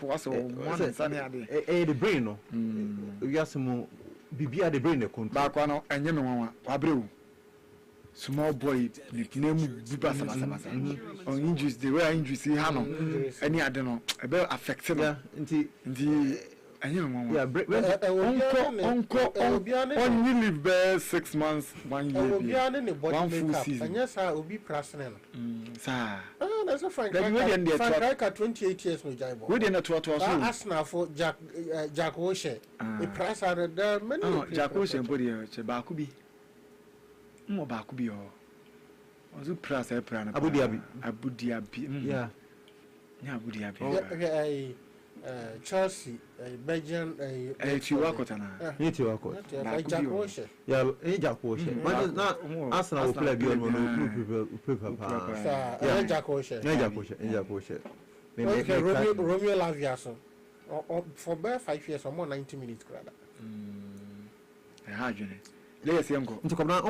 the brain no we are some bibia the brain the control back no enye me nwa wabrew small boy name buba sama on injuries the way injuries ha no any ade no e be affect no nti enye me nwa on you live there 6 months 1 year one full season and yes obi prasne no sir that's a Frank 28 years no jaibo we dey na to Arsenal for Jack Oshe the price are there many Jack Oshe body che ba ku bi mo ba ku bi o ozu price e pra na Abu Dhabi yeah Abu Dhabi Chelsea, Belgian, Jack Oshe. Yeah, Jack Oshe. Now, Arsenal will play beyond Jack Oshe. Jack Oshe. Romeo Lavia, for bare 5 years or more 90 minutes. Yes, young. To come now,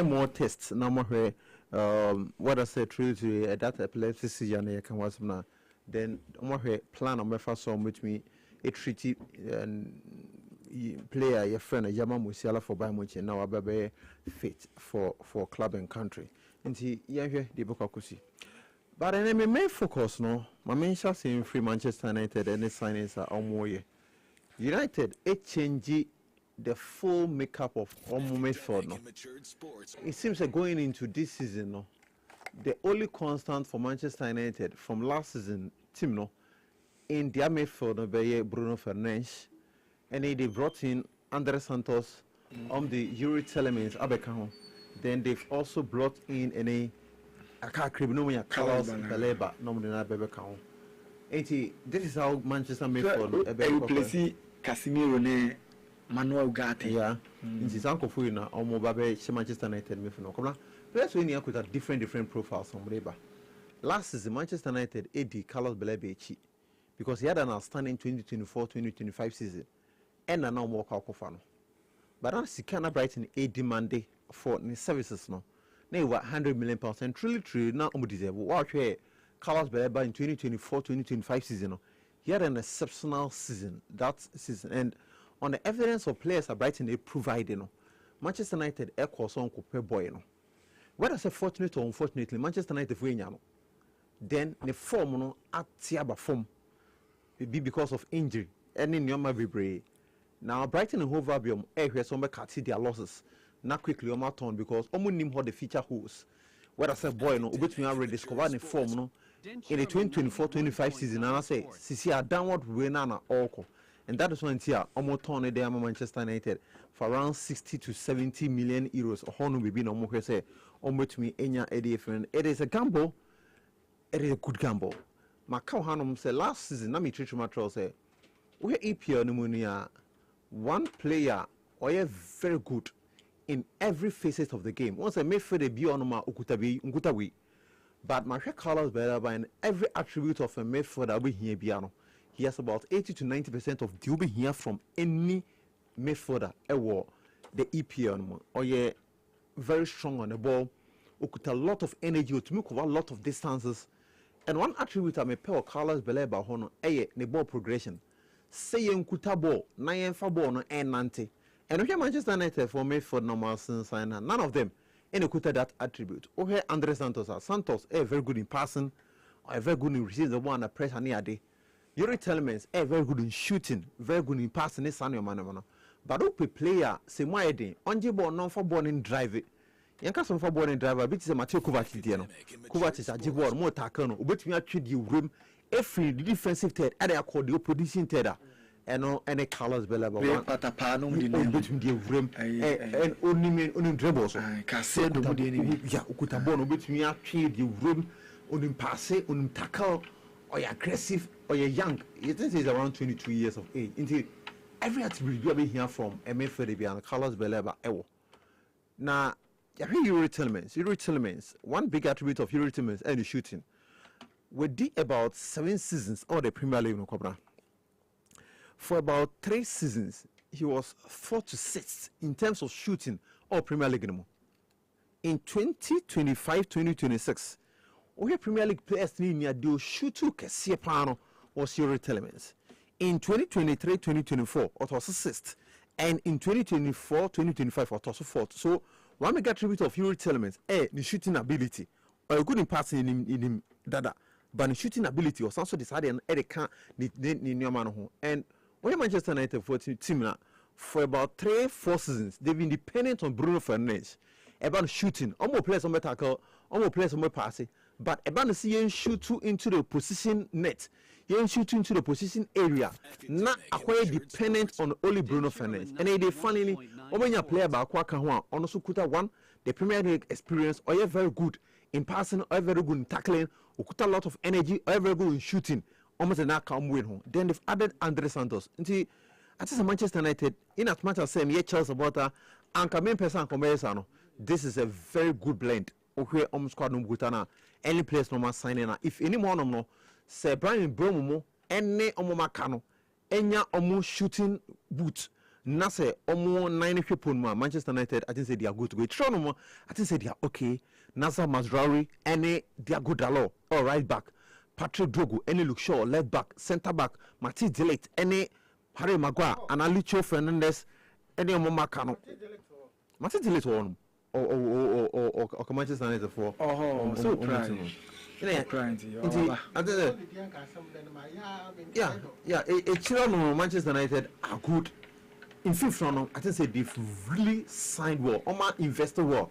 more tests. Now, what I said, truly, that epilepsy season, I can watch now. Then plan on my first song with me a treaty and player your friend a Yama Musiala for Baymuch now a fit for club and country. And he the book but I may focus no my main shall in free Manchester United and the signings are on United change the full makeup of Midfield no. It seems like going into this season no. The only constant for Manchester United from last season team no in their midfield no Bruno Fernandes and they brought in Andre Santos the Yuri Telemans Abeka. Then they've also brought in Carlos Baleba nominal Abeka. This is how Manchester midfield Casemiro ne Manuel Ugarte. Yeah. This is Uncle Fuina Manchester United midfield. Come on. Players we need with different profiles from Reba. Last season, Manchester United AD Carlos Baleba because he had an outstanding 2024-2025 season and a now more Kalkofano. But now he cannot Brighton AD Monday for his services no. Now what £100 million and truly now deserve. Watch here Carlos Baleba in 2024-2025 season no. He had an exceptional season that season and on the evidence of players at Brighton they provided no. Manchester United equals on Coupe Boy no. Whether I say fortunate or unfortunately, Manchester United for no. Then the form no at Tiaba form be because of injury. Any nyoma vibre. Now Brighton and Hove Albion where some cut their losses. Not quickly on my turn because nim how the feature holes. Whether I say boy no, which me already discovered the form no in the 2024-25 season and I say see a downward renana all. And that is when here almost turn there Manchester United for around 60 to 70 million euros. Or no be no more say almost me enya ADF. It is a gamble. It is a good gamble. Macau Hanum say last season, na me treat my trial say we EPL pneumonia one player or very good in every facet of the game. Once I made for the Bionoma Ukutawi, but my Carlos Baleba in every attribute of a midfielder we here Biano. He has about 80 to 90% of the be here from any midfielder ever the EPL or very strong on the ball. Who could a lot of energy to move a lot of distances. And one attribute I may pay Carlos Baleba hono the ball progression. Say kuta ball, 9 for ball no and 90. And we Manchester United for midfield normal since none of them any kuta that attribute. Okay, Andre Santos very good in passing, or very good in receiving the one pressure near day. Yuri Telemans very good in shooting, very good in passing this Sanyo man. But ope player say my day, onje ball non for ball in drive it. Yanka some for ball in driver, bit is a Mateo Kovacic diano. Kovacic is a jibor more tackle, but me actually the room every defensive third at a call the producing third. And no any Carlos Baleba one patapano between the room and only dribbles. Casedo yeah ukutabon between actually the room onim pass, onim tackle, or you're aggressive, or you're young. It is around 22 years of age. Until every attribute you have here from MFD and Carlos Beleba Ewo. Now, Yuri Tillmans, one big attribute of Yuri Tillmans and the shooting. We did about 7 seasons of the Premier League in Cobra. For about 3 seasons, he was 4th to 6th in terms of shooting or Premier League. In 2025-2026, we have Premier League players near do shoot to Kessiapano or Yuri Tillmans. In 2023-2024, it was 6th, and in 2024-2025, it was 4th. So, one mega attribute of Yuri Tillmans, the shooting ability, or a good in passing in him, dada, but the shooting ability was also decided and Eric can't and when Manchester United for team now, for about 3-4 seasons, they've been dependent on Bruno Fernandes about shooting, almost players on tackle, almost players on passing, but about the see shoot into the position net. You shoot into the position area, not quite dependent on only Bruno Fernandes. And they finally, when you play about Kwaka, also Kuta one, the Premier League experience, or you're very good in passing, or very good in tackling, or put a lot of energy, or very good in shooting, almost an outcome win home. Then they've added Andre Santos. Until at Manchester United, in as much as same year Chelsea about and main person Comesano, this is a very good blend. Okay, almost squad no Gutana, any place no man signing. If any more no. Sir Brian Bromo, ene omoma kano, enya omo shooting boot. Na se omo 9 people ma Manchester United, I think say they are good to go. Trono, I think say they are okay. Nasa Mazraoui, ene they are good alo. All right back. Patrick Drogo, ene Luke Shaw, left back, centre back, Martin Delete, ene Harry Maguire, and Alicho Fernandez, ene omoma kano. Martin Delete one. Or Manchester United for. Oh, so trying. Yeah, children Manchester United are good. In 5th round, I think say they've really signed well. Oma investor well.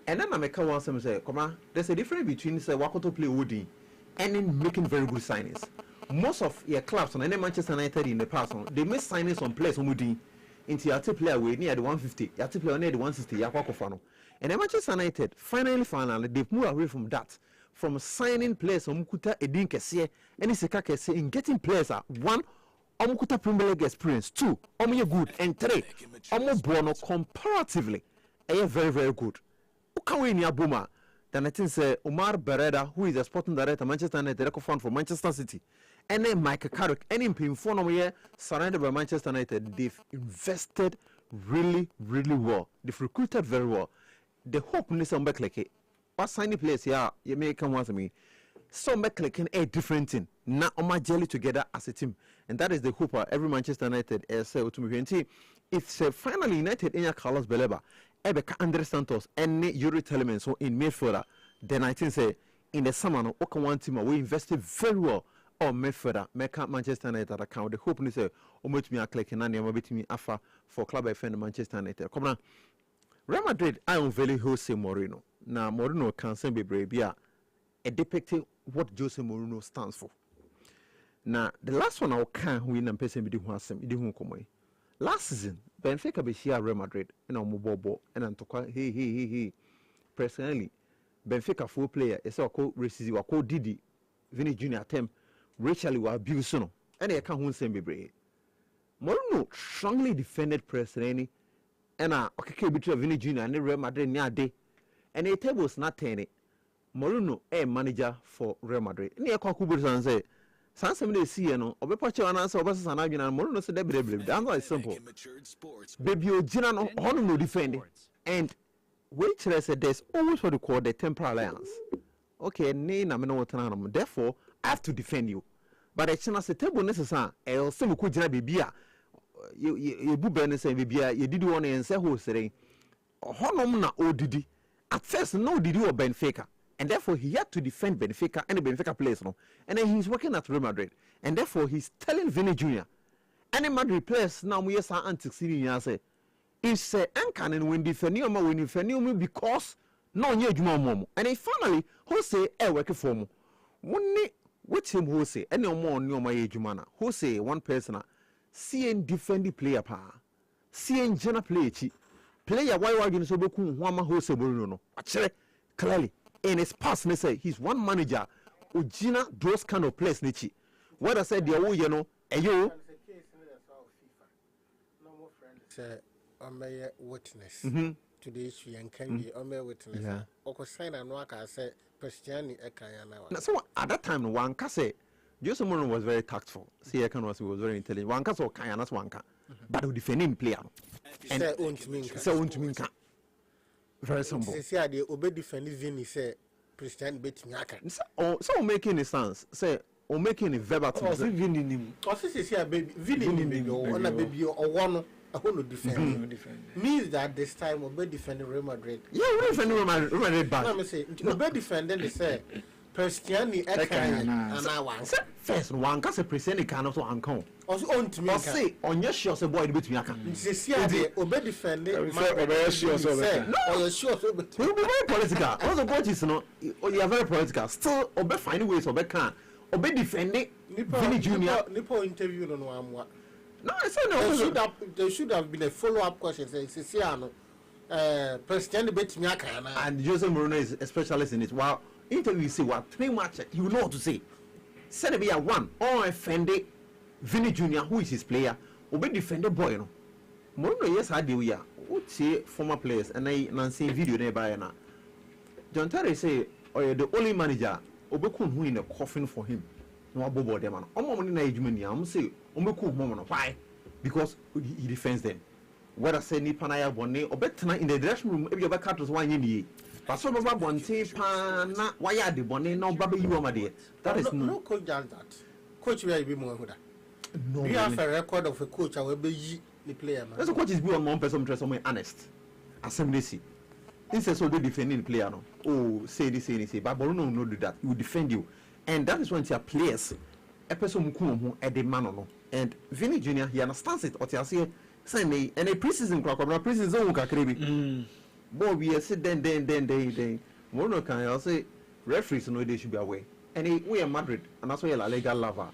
And then I make one say, come on, there's a difference between say Wakoto play Woody and in making very good signings. Most of your clubs on any Manchester United in the past, they make signings on players on Woody into your play away near the 150, your play near the 160, Yakwakofano. And then Manchester United finally they've moved away from that. From signing players Omukuta Edin Kese, any Seka Kese in getting players are 1, Omukuta Premier League experience, 2, Omuye good, and 3, Omu Bono comparatively, very, very good. Ukawe ni Abuma, then I think say Omar Bereda, who is a sporting director, Manchester United, fan from Manchester City, and then Mike Carrick, and in Pimfono surrounded by Manchester United, they've invested really, really well. They've recruited very well. The hope is on back like what signing players here, you may come once me. So make clicking a different thing. Now on jelly together as a team. And that is the hope of every Manchester United say to me. If finally United in your Carlos Beleba, Ebeka Andre Santos, and Yuri Tillmans so in midfielder, then I think say in the summer no one team we invested very well on midfielder, make Manchester United account. The hope is say almost me a clicking and you me afa for club I defend Manchester United. Come on. Real Madrid, I am very Jose Mourinho. Now, Mourinho can say be a depicting what Jose Mourinho stands for. Now, the last one I can win and person be the last season, Benfica be here Real Madrid and I'm Bobo and I'm talking hey. Personally, Benfica full player, it's a called Racism, called Didi, Vinny Junior attempt, racially were abused, and I can't win same be. Mourinho strongly defended personally. And okay, between Vinny Junior and Real Madrid near day, and the table's not turning. Mourinho a manager for Real Madrid. Near Kokubus and say, Sansom see no, or Bepacho and answer Obas and Agin and Mourinho said, the answer is simple. Baby, General Honor defending. And which said there's always what we call the temporal alliance. Okay, therefore, I have to defend you. But it's not a table necessary, else some could be you bubene say bibia you did one and say who say honom na odidi at first no did you Benfica and therefore he had to defend Benfica and the Benfica players no and then he's working at Real Madrid and therefore he's telling Vinny Jr. any Madrid players now we are anti-Syrian say it's ankan and when defend me because no nye juma momo and then finally who say work for me what him who say any more new my jumana who say one person seeing defending player pa seeing general player why you so boku wama ho se boru no actually clearly in his past they say he's one manager ojina those kind of players nichi what I said the wo ye no eyo say omeye witness mhm to the issue and can be omeye witness yeah oko sign and work I say Christiani ekanya na so at that time no one ka say Jose Mourinho was very tactful see I was very intelligent one ka so kan yana so one ka but the defending player no and say untuminka very simple say I dey obey defend Vini say Christian betting aka so making a sense say or making a verbatim say Vini nim or say baby Vini nim or na baby or one I want to defend means that this time obey defend Real Madrid yeah we defend Real Madrid back let me say obey defend then they say Christiani ekanya na one first one ka say Christiani can also ankon also on to me say on your sure say boy between aka say obey defend obey sure so no sure so we be very political all the coaches no you are very political still obey find ways obey can obey defend Vini Junior nipo interview no amwa no I said no there should have been a follow-up question say ano President betting aka na and Jose Mourinho is a specialist in it wow interview say what 3 matches you know what to say said be a one or offended Vini Junior who is his player obey defender boy no Mourinho yes how dey we are what say former players and I see video nearby na John Terry say oh the only manager obeku who in a coffin for him no abobo dem man omo money na ejumani am say omeku mo no why because he defends them whether say ni panaya bonne obetena in the dressing room e be obeka to one ye Pastor Baba Bonte Pana, why are the bonnet no baby you are that is no coach does that. Coach will be more good. No, we have a record of a coach. I will be the player. That's a coach is be on one person, somewhere honest. Assembly see. Instead of defending the player, no. Oh, say this, but Bruno no do that. He will defend you, and that is when your players, a person who at the man no. And Vini Junior, he understands it. Or say, say, and a preseason clock, or a preseason crazy. Boy, we sit then. Mono can I say referees know they should be away. And we are Madrid, and that's why La Liga lover.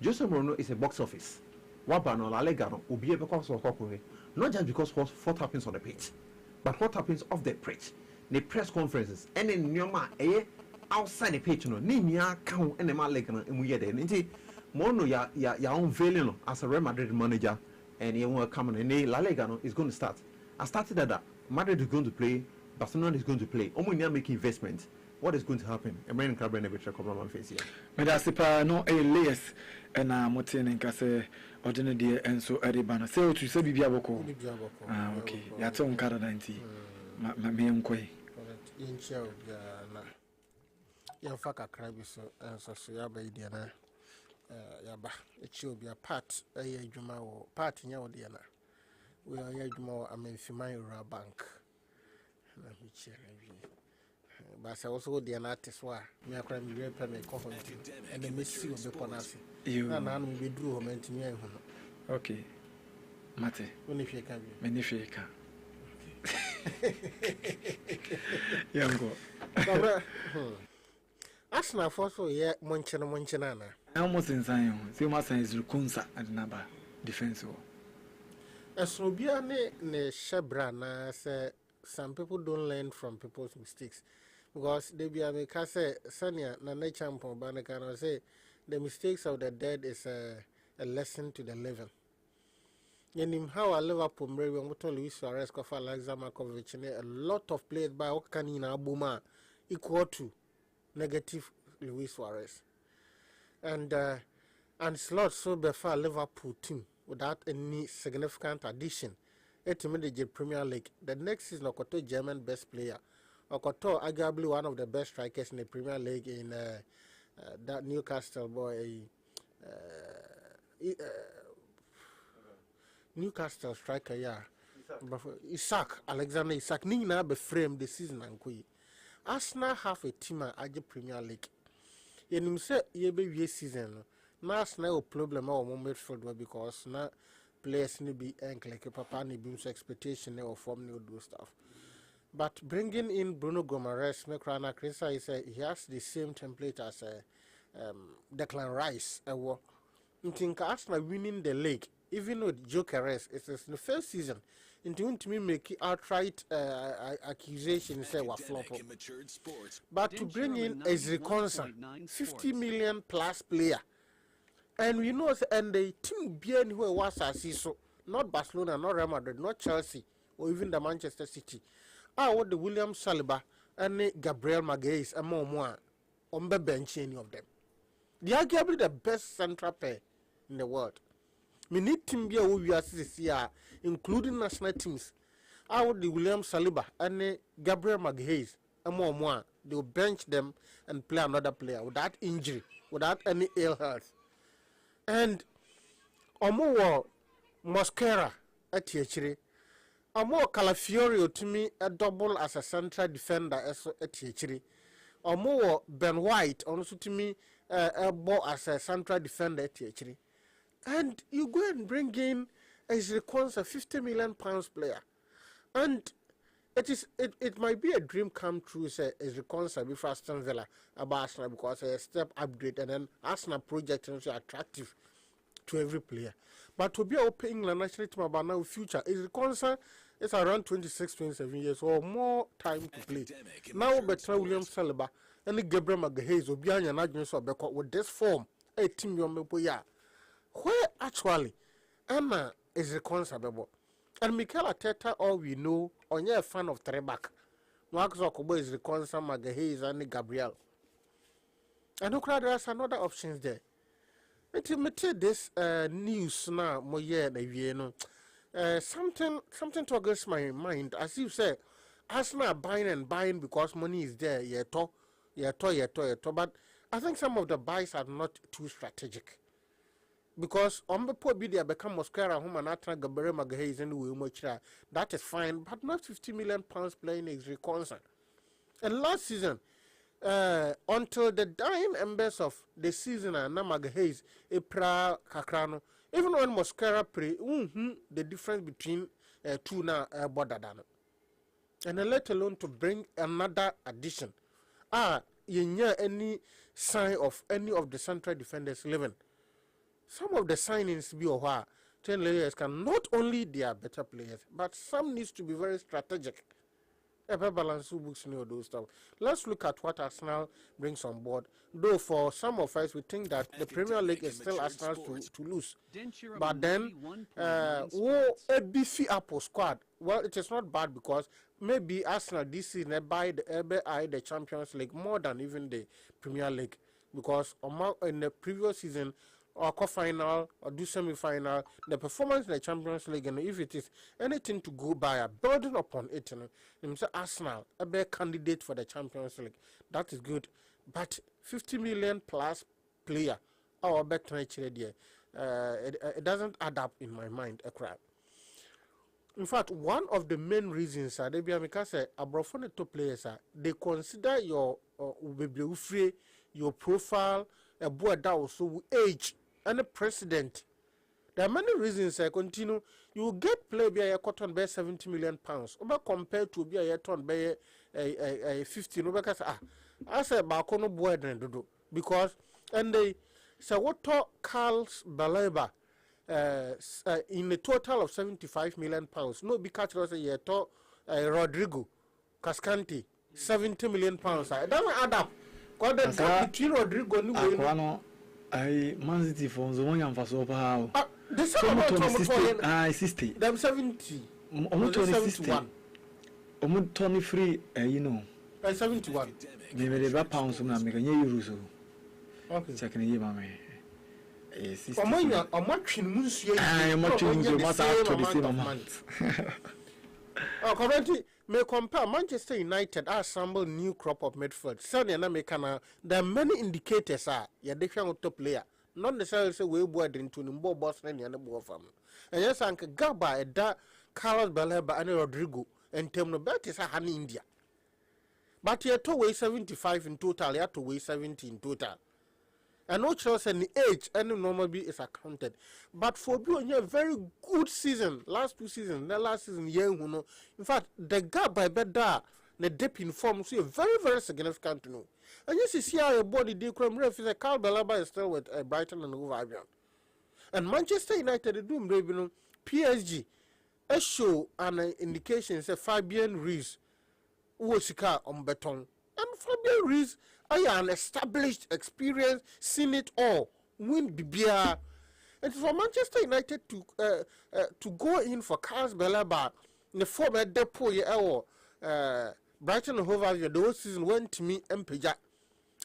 Jose Mourinho is a box office. Wabano La Liga no will be because of Kokore. Not just because what happens on the pitch, but what happens off the pitch. The press conferences and in Nyoma outside the pitch no. Ni mia count and the Ma Liga and we get there. Inti Mourinho ya unveiling as a Real Madrid manager, and he will come and La Liga no is going to start. I started at that. Madrid is going to play, Barcelona is going to play. Omo making investment. What is going to happen? American club and every couple of face here. But that's no a layers and Motin and Casse ordinary and so Aribana. Say what you say Bibiaboko. Ah, okay. That's on Canada 90. My main quay. In show, ya faka crabby so and so yaba idiana. Yaba, it should be a part, a juma or part in your diana. We are yet more. I mean, Fimayura Bank. Let me check. But I also the artist were me a crime real payment coffin and the missing of the Ponasi. You and I will be drew home and to me. Okay, Mate, when if you can be, many if you can. Young go. As now for so yet, Monchanana. I almost in Zion. See, my son is Rukunsa and Naba defensive. As Rubia ne Shabra say some people don't learn from people's mistakes because they be a make say Sanya na champion Banakano say the mistakes of the dead is a lesson to the living. Yenim how a Liverpool Mary Muton Luis Suarez Kofa Alexander Markovic a lot of players by Okanina Buma equal to negative Luis Suarez and slot so before Liverpool team without any significant addition. The Premier League. The next season, Okoto German best player. Okoto arguably one of the best strikers in the Premier League in that Newcastle boy. Newcastle striker, yeah. Alexander Isak. Nina be framed the season and kui. Arsenal have a team at the Premier League. You say ye be season. Now Arsenal problem our midfield because now players need be like papa need be expectation or form new do stuff. But bringing in Bruno Gomes, Mekrana Krisa is he has the same template as Declan Rice. I think Arsenal winning the league, even with Jokeres, it's the first season. into me make outright accusation say wa flop. But to bring in Ezri Konsa, 50 million plus player, and we know and the team being who was so not Barcelona, not Real Madrid, not Chelsea, or even the Manchester City. What the William Saliba and Gabriel Magalhaes and more on the bench any of them. They are arguably the best central pair in the world. We need team who we are this year, including national teams. What the William Saliba and Gabriel Magalhaes and more. They will bench them and play another player without injury, without any ill health. And Omo Mosquera at Tiechiri. Omo Calafiori to me a double as a central defender at Tiechiri. Omo Ben White also to me a ball as a central defender at Tiechiri. And you go and bring in as a 50 million pounds player. And it might be a dream come true, say, as a before Aston Villa about Arsenal because a step upgrade and then Arsenal project is attractive to every player. But to be open England national team about now future is it's around 26, 27 years or more time to play. Now better William Saliba and Gabriel Magalhaes will be on your because with this form, a team you where actually Emma is responsible. And Mikel Arteta, all we know, on your fan of Treback. Mark Zuckerberg is reconciled Magalhaes and Gabriel. And look, there's another options there. Intimate this news now, Moyer, you know. Something to against my mind. As you say, Arsenal buying and buying because money is there, but I think some of the buys are not too strategic. Because on the poor bidder become Mosquera, whom an attract Gabriel Magalhaes and Wilmochra, that is fine, but not 50 million pounds playing is concern. And last season, until the dying embers of the season, and Magalhaes, Epra Kakrano, even when Mosquera play, the difference between two now border than. And let alone to bring another addition. You any sign of any of the central defenders living. Some of the signings be or 10 players can not only they are better players, but some needs to be very strategic. Ever balance books those stuff. Let's look at what Arsenal brings on board. Though for some of us we think that the Premier League is still Arsenal to lose. But then a beefy Apple squad. Well, it is not bad because maybe Arsenal this season buy the Champions League more than even the Premier League. Because in the previous season or quarter-final or do semi-final, the performance in the Champions League, and if it is anything to go by, building upon it, Arsenal, a better candidate for the Champions League. That is good. But 50 million plus player, our better it doesn't add up in my mind, a crap. In fact, one of the main reasons they be because Abrofone top players they consider your your profile, a boy that also age. And the president, there are many reasons I continue. You will get play by a cotton by 70 million pounds, over compared to be a ton by a 15. Because I say Bacono boy and do because and they say what talk Carl's Baleba in a total of 75 million pounds. No, because it was a year to Rodrigo Cascanti 70 million pounds. It doesn't add up. Because the gap between Rodrigo and I managed it for the one and for so how the same 60 them 70 almost 71 almost 23 you know 71 maybe the pounds na make euros okay check na ye mama currently may compare Manchester United assemble new crop of midfield. There are many indicators you're different top player. Not necessarily say we board into Nimbo Boston and the Boer family. And yes, Uncle Gaba, Carlos Baleba, and Rodrigo, and Temnobet is a India. But you have to weigh 75 in total, you have to weigh 70 in total. And no choice any age, any normally is accounted. But for being a very good season, last 2 seasons, the last season, in fact, the gap by better, the dip in form, so very, very significant to know. And yes, you see how your body decrum ref is a Carl Balaba is still with Brighton and Hove Albion. And Manchester United, they do PSG, a show an indication say Fabian Ruiz Wosika on beton. And Fabian Ruiz, I an established experience, seen it all, win Bibia. And for Manchester United to go in for Carlos Baleba, the former depot Brighton and Hove Albion, the whole season went to me and Peja.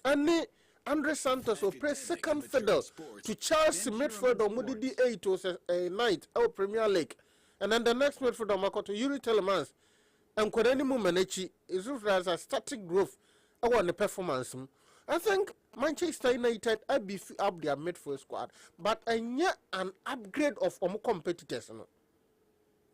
And Andre Santos will play second fiddle to Chelsea midfielder Mudidi 8 was a night out Premier League. And then the next midfielder Makoto Yuri Telemans and Kwadeni Mumenechi is as a static growth on the performance. I think Manchester United I beef up their midfield squad, but I need an upgrade of competitors.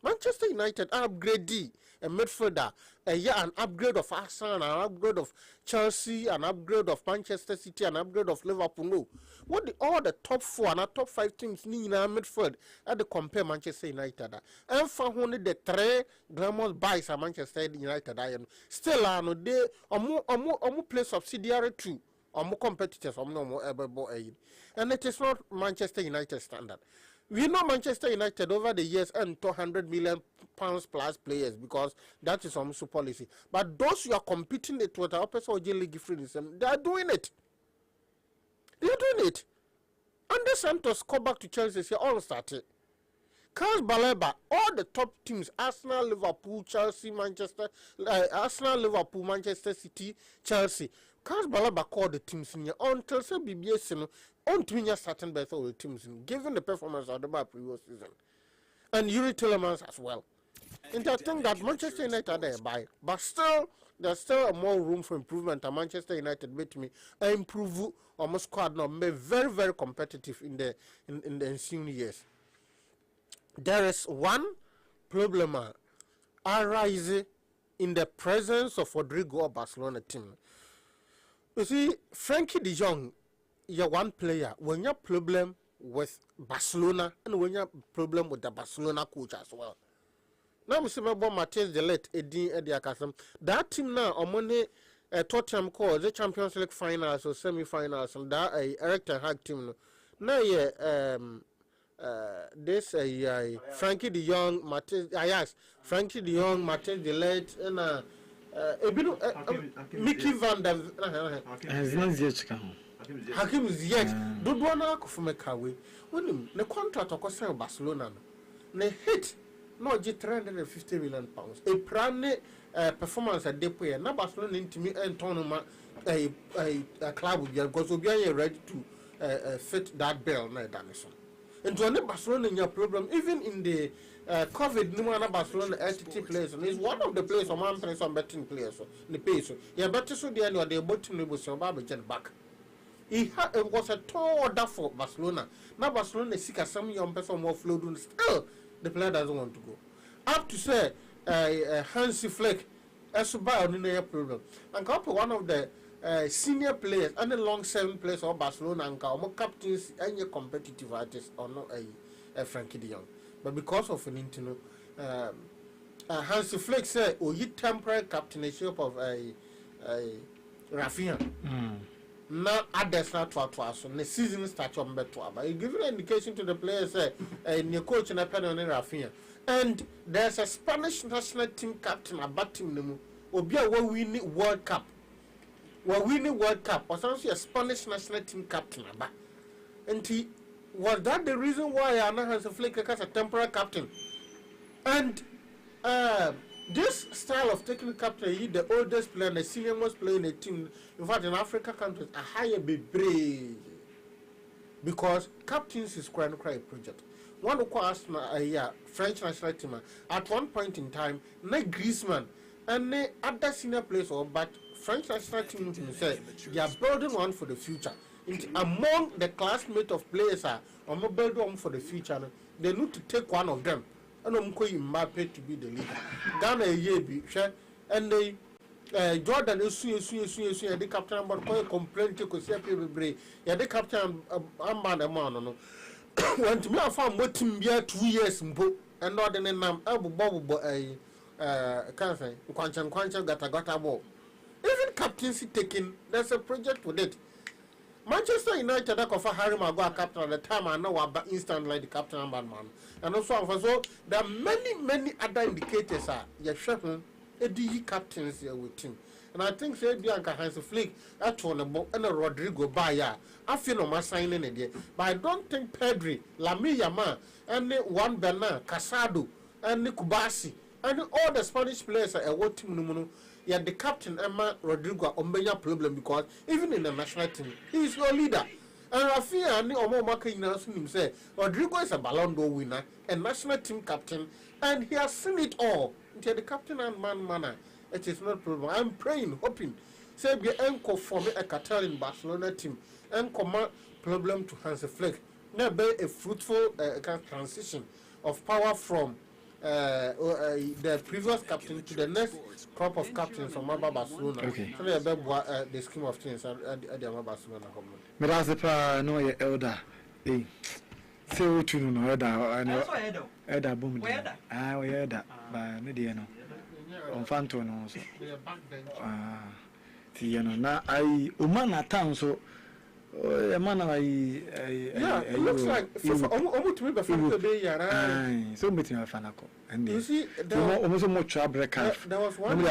Manchester United upgrade a midfielder, an upgrade of Arsenal, an upgrade of Chelsea, an upgrade of Manchester City, an upgrade of Liverpool. No, what all the top 4 and top 5 teams need in our midfield at the compare Manchester United. And for only the 3 glamorous buys at Manchester United, still are no they or play subsidiary to or more competitors or no more and it is not Manchester United standard. We know Manchester United over the years earned £200 million plus players because that is some policy. But those who are competing it with our person league freedom, they are doing it. They are doing it. Andre Santos come back to Chelsea, say all started. Carlos Baleba, all the top teams, Arsenal, Liverpool, Chelsea, Arsenal, Liverpool, Manchester City, Chelsea. Carlos Baleba called the teams in here until say BBS on to certain better with teams given the performance of the previous season. And Yuri Telemans as well. And I think that Manchester United are by, but still there's still more room for improvement. And Manchester United made me improve almost squad now, be very, very competitive in the ensuing years. There is one problem arising in the presence of Rodrigo Barcelona team. You see, Frankie de Jong, you're one player. When you have problem with Barcelona, and when you have problem with the Barcelona coach as well. Now, Mr. Mabo Matthias Delet, Eddie Akasam, that team now, on Monday, Tottenham call the Champions League finals or semi-finals, and that Eric Ten Hag team. Now, this Frankie de Jong, Matthias, Frankie de Jong, Matthias Delet, and Mickey van der Hakim Ziyech do na akofo mekawe wonim ne contract okosan Barcelona no ne hit no gi 350 million pounds e prane performance at depo na Barcelona ntimi enton ma a club because obi are ready to fit that bill na daniso and when Barcelona nya problem even in the COVID no one Barcelona entity players and is one of the players on man place on betting players so the pay so yeah better so the annual they bought him was back. It was a tall order for Barcelona. Now Barcelona seek some young person more flow still the player doesn't want to go. Up to say Hansi Flick as to buy on the problem. And couple one of the senior players and the long 7 players of Barcelona and more captains and your competitive artists or not a Frankie de Jong. But because of an internal, Hansi Flick said, "Oh, you temporary captainship of a Rafinha." Now, others not to us. The season starts on better. But you give an indication to the players, your coach and a pen on Rafinha. And there's a Spanish national team captain, a bad team, Obia, where we need World Cup. Where we need World Cup, or something a Spanish national team captain. And he. Was that the reason why Anna has a flick as a temporary captain? And this style of taking captain, he the oldest player, the senior most player in the team. In fact, in African countries, a higher be brave because captains is quite a project. One of course, French national team at one point in time, Nick Griezmann and the other senior players, but French national team said they are building one for the future. Among the classmates of players are on build one for the future. They need to take one of them. And I'm going Mbappe to be the leader. Ghana yebi and they Jordan is the captain but complain to Kosia yeah the captain man no. When to me I found what team 2 years and not in name Bobo can't say Kwanchan gata ball. Even captaincy taking there's a project with it. Manchester United that offer Harry Maguire captain at the time and now are instant like the captain and man. And also so there are many other indicators are showing ADE captains here with him. And I think say Bianca has a flick at one and a Rodrigo Baya. I feel no more signing it. But I don't think Pedri, Lamine Yamal, and Juan Bernat, Casado, and Kubasi, and all the Spanish players are what team. Yeah, the captain Emma Rodrigo Ombenya problem because even in the national team, he is your leader. And Rafinha and Omo Maka say Rodrigo is a Ballon d'Or winner and national team captain, and he has seen it all. Until the captain and manner, it is not a problem. I'm praying, hoping. Say be enco for me a Catalan Barcelona team and command problem to Hansi Flick. Now be a fruitful transition of power from the previous captain to the next crop of captains from Barcelona. Okay. So they the scheme of things at the Barcelona. But as a no your elder, say what you know, elder boom. Ah, we heard that, but no dear no. On Phantom also. You know, now I Umana town so. Man, it looks like almost to me before today. So meeting a fanako. And you see, almost more trouble. There was one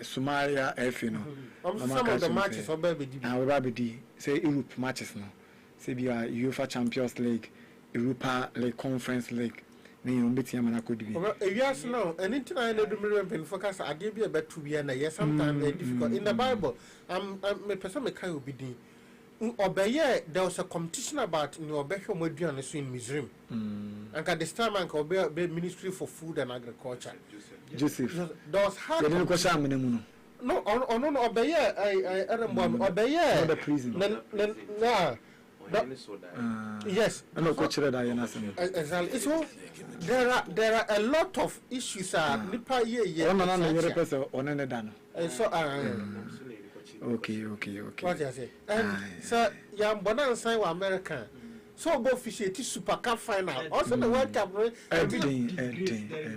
Somalia F, some of the matches of Baby D. Say Europe matches now. Say be a UEFA Champions League, Europa League Conference League. Yes, no, and anything I do remember focus, I give you a bet to be and yes, sometimes difficult. In the Bible, I'm a person can be doing. Obey, there was a competition about in your Beckham Modian in Misrim. And at this time, I could be Ministry for Food and Agriculture. Joseph, there was hard. No, obey, I obey, the prison. Yes, I'm not quite sure that I exactly. So there are a lot of issues. Nipa ye. Okay. What you say? And so you born sign American. So go fish Super Cup final. Also the World Cup.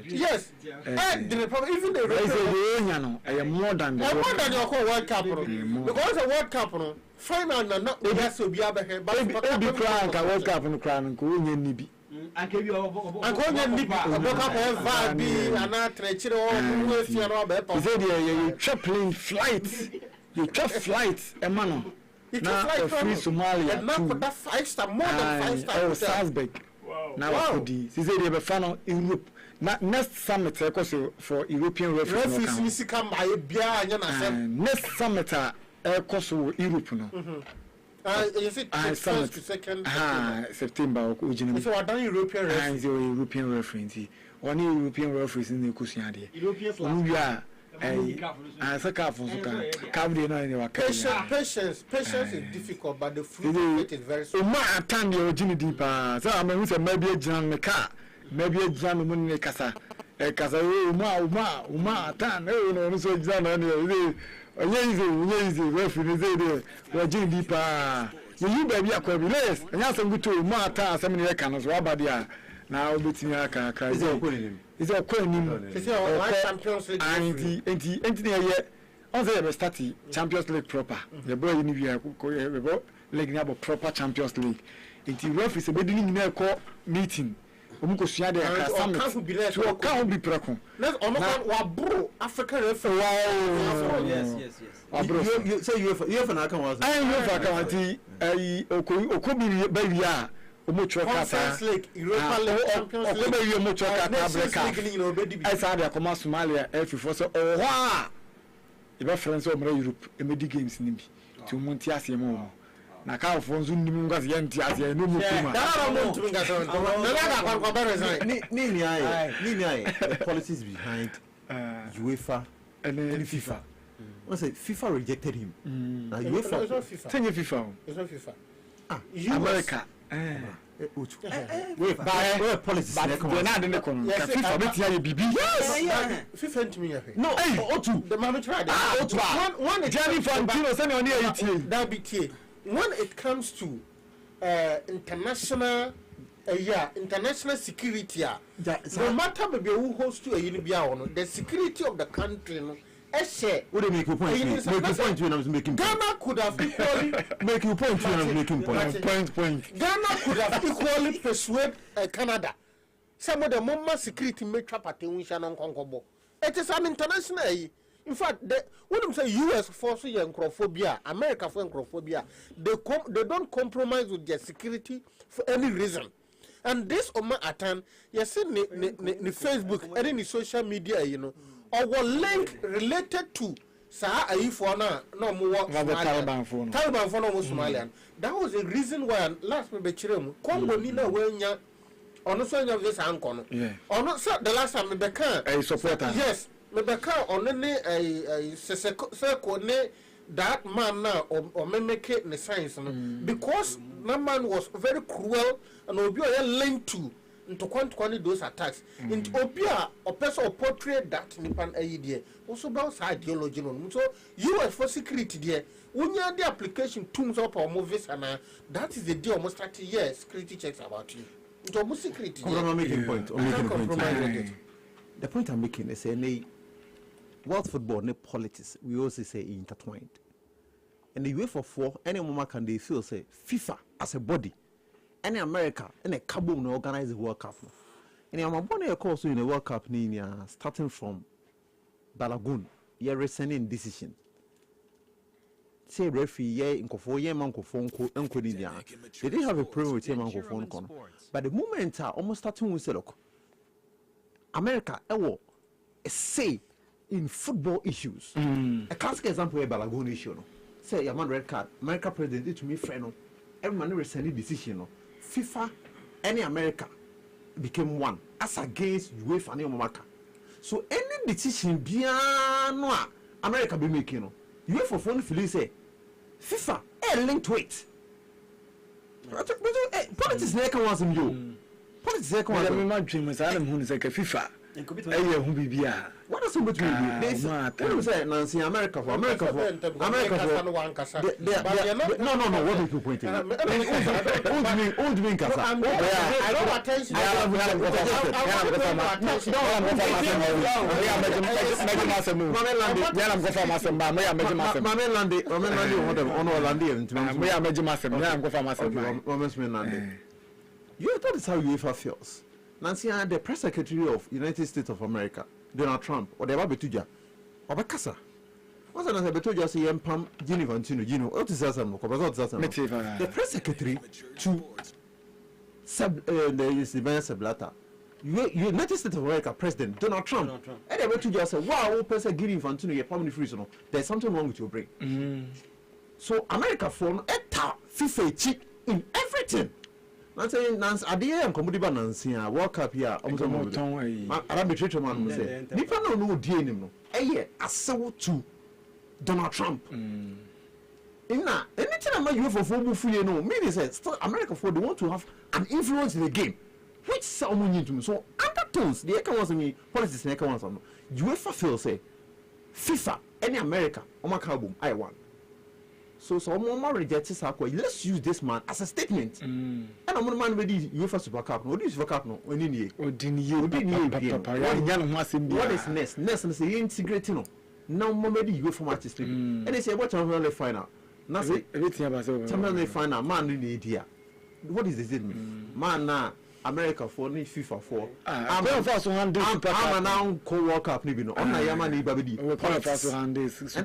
Yes. And even the I am more than your World Cup. Because the World Cup final not yes to be able to be crying. I woke up and crying. Go in Nibi. I'm going to plane flights. You took flights, Emmanuel. Now free Somalia. And now for that 5 star, more than 5 star. Oh, Salzburg. Now for the. She said they have found in Europe. Next summit, for European refugees. Next summit, Europe. Is it first to second? September. So I done European reference. European reference. One European reference in the Kusiadi. European Patience is difficult, but the fruit of it is very strong. So I mean, maybe a jam the car, maybe a jam in the casa. A casa, Uma, tan, no, so exam, easy, reference, we're Jim Deeper. You baby, I could be less, and yes, I'm good to Marta, some of the cannons, Rabadia. Now, between Yaka, is a coin. Champions League. And also, starting Champions League proper. The boy in the league proper Champions League. It is a beginning meeting. Umukosia can't be precon. Let's on Africa referee. Yes. You say you have an account. I have baby. Conference League, Europa League, Champions League. I saw the Command Somalia, F4. Oh, wow! If friends of Europe, a medi games in to Montiasi more. Naka for Zungas Yantias, no more. Policies behind UEFA and FIFA. I said FIFA rejected him. Now UEFA, FIFA. America. Wait, by policies. They're not in the corner. Yes, FIFA to me. No, O2. The moment tried. One Johnny Fantino send on here 18. That be key. When it comes to international security, no matter maybe who hosts to a Unibia, the security of the country What do you make your point? Make your point when I was making point. Ghana could have equally make your point when I was making point. Ghana could have equally persuaded Canada. Some of the moment security make trap at the Winshan Congobo. It is an international. In fact, when you say US forces and America for anchorophobia, they don't compromise with their security for any reason. And this Oma Atan, you see, the Facebook and in the social media, you know, our link related to Taliban phone Somalian. That was the reason why last me Bechirem, Congo Nina Wenya, or no son of this uncle. Or not the last time me Becan, a supporter. Yes, me Becan on any circle that man now or make it in the science because that man was very cruel and will be linked to quantify those attacks. In Opia or person portray that Nipan idea also about ideology. So US for security there when you have the application tunes up or movies and that is the deal almost 30 years security checks about you. It's almost security. I'm making point. The point I'm making is world football, no politics, we also say intertwined. And the UEFA for any moment can they feel say FIFA as a body, any America, and a Cabo no organize the World Cup. And I'm born a course in the World Cup starting from Balagoon, you're rescinding decision. Say referee, yeah, in Kofo, yeah, Manco phone, Uncle They didn't have a problem with your Manco phone corner. But the moment are almost starting with look. America, a say in football issues. A classic example of Balagoon issue. No? Say, your man red card, America president did to me friend. Every man rescinding decision. No? FIFA, any America became one as against UEFA and America. So any decision beyond America be making. No? UEFA phone feel say FIFA linked to it. Politics never wants you. Politics never wants you. My dream is Adam who is like a FIFA. What does somebody do? What do you say? Nancy, America for America. No, what do you point to? Old me, Casa. I don't attention. You thought it's how UEFA feels. Nancy, the press secretary of United States of America, Donald Trump, or the Babetuja, or Bacasa. What's another Betuja say, Pam, Gino, what is that? The press secretary to the Sablata, United States of America President Donald Trump, and they Betuja say, wow, person giving Fantino, your permanent reason, there's something wrong with your brain. So, America form a FIFA cheat in everything. I'm saying, Nance, I didn't come to Nancy, I walk up here. I'm going to arbitrate man. Nipa no dear him. I saw to Donald Trump. In that, anything I'm you for free, no, maybe says America for they want to have an influence in the game, which someone need to know. So, undertones, the economics of me, politics, and economics. UEFA feel say FIFA, any America, Omaka I won. So more rejects let's use this man as a statement. And I'm a man ready UEFA Super Cup. No, this Super Cup no. What is next? Next is integrating. Now ready UEFA matches. And they say what Champions League final. Now say Champions League final. Man in the idea. What is the man now? America for ni FIFA for. I'm now co-World Cup. And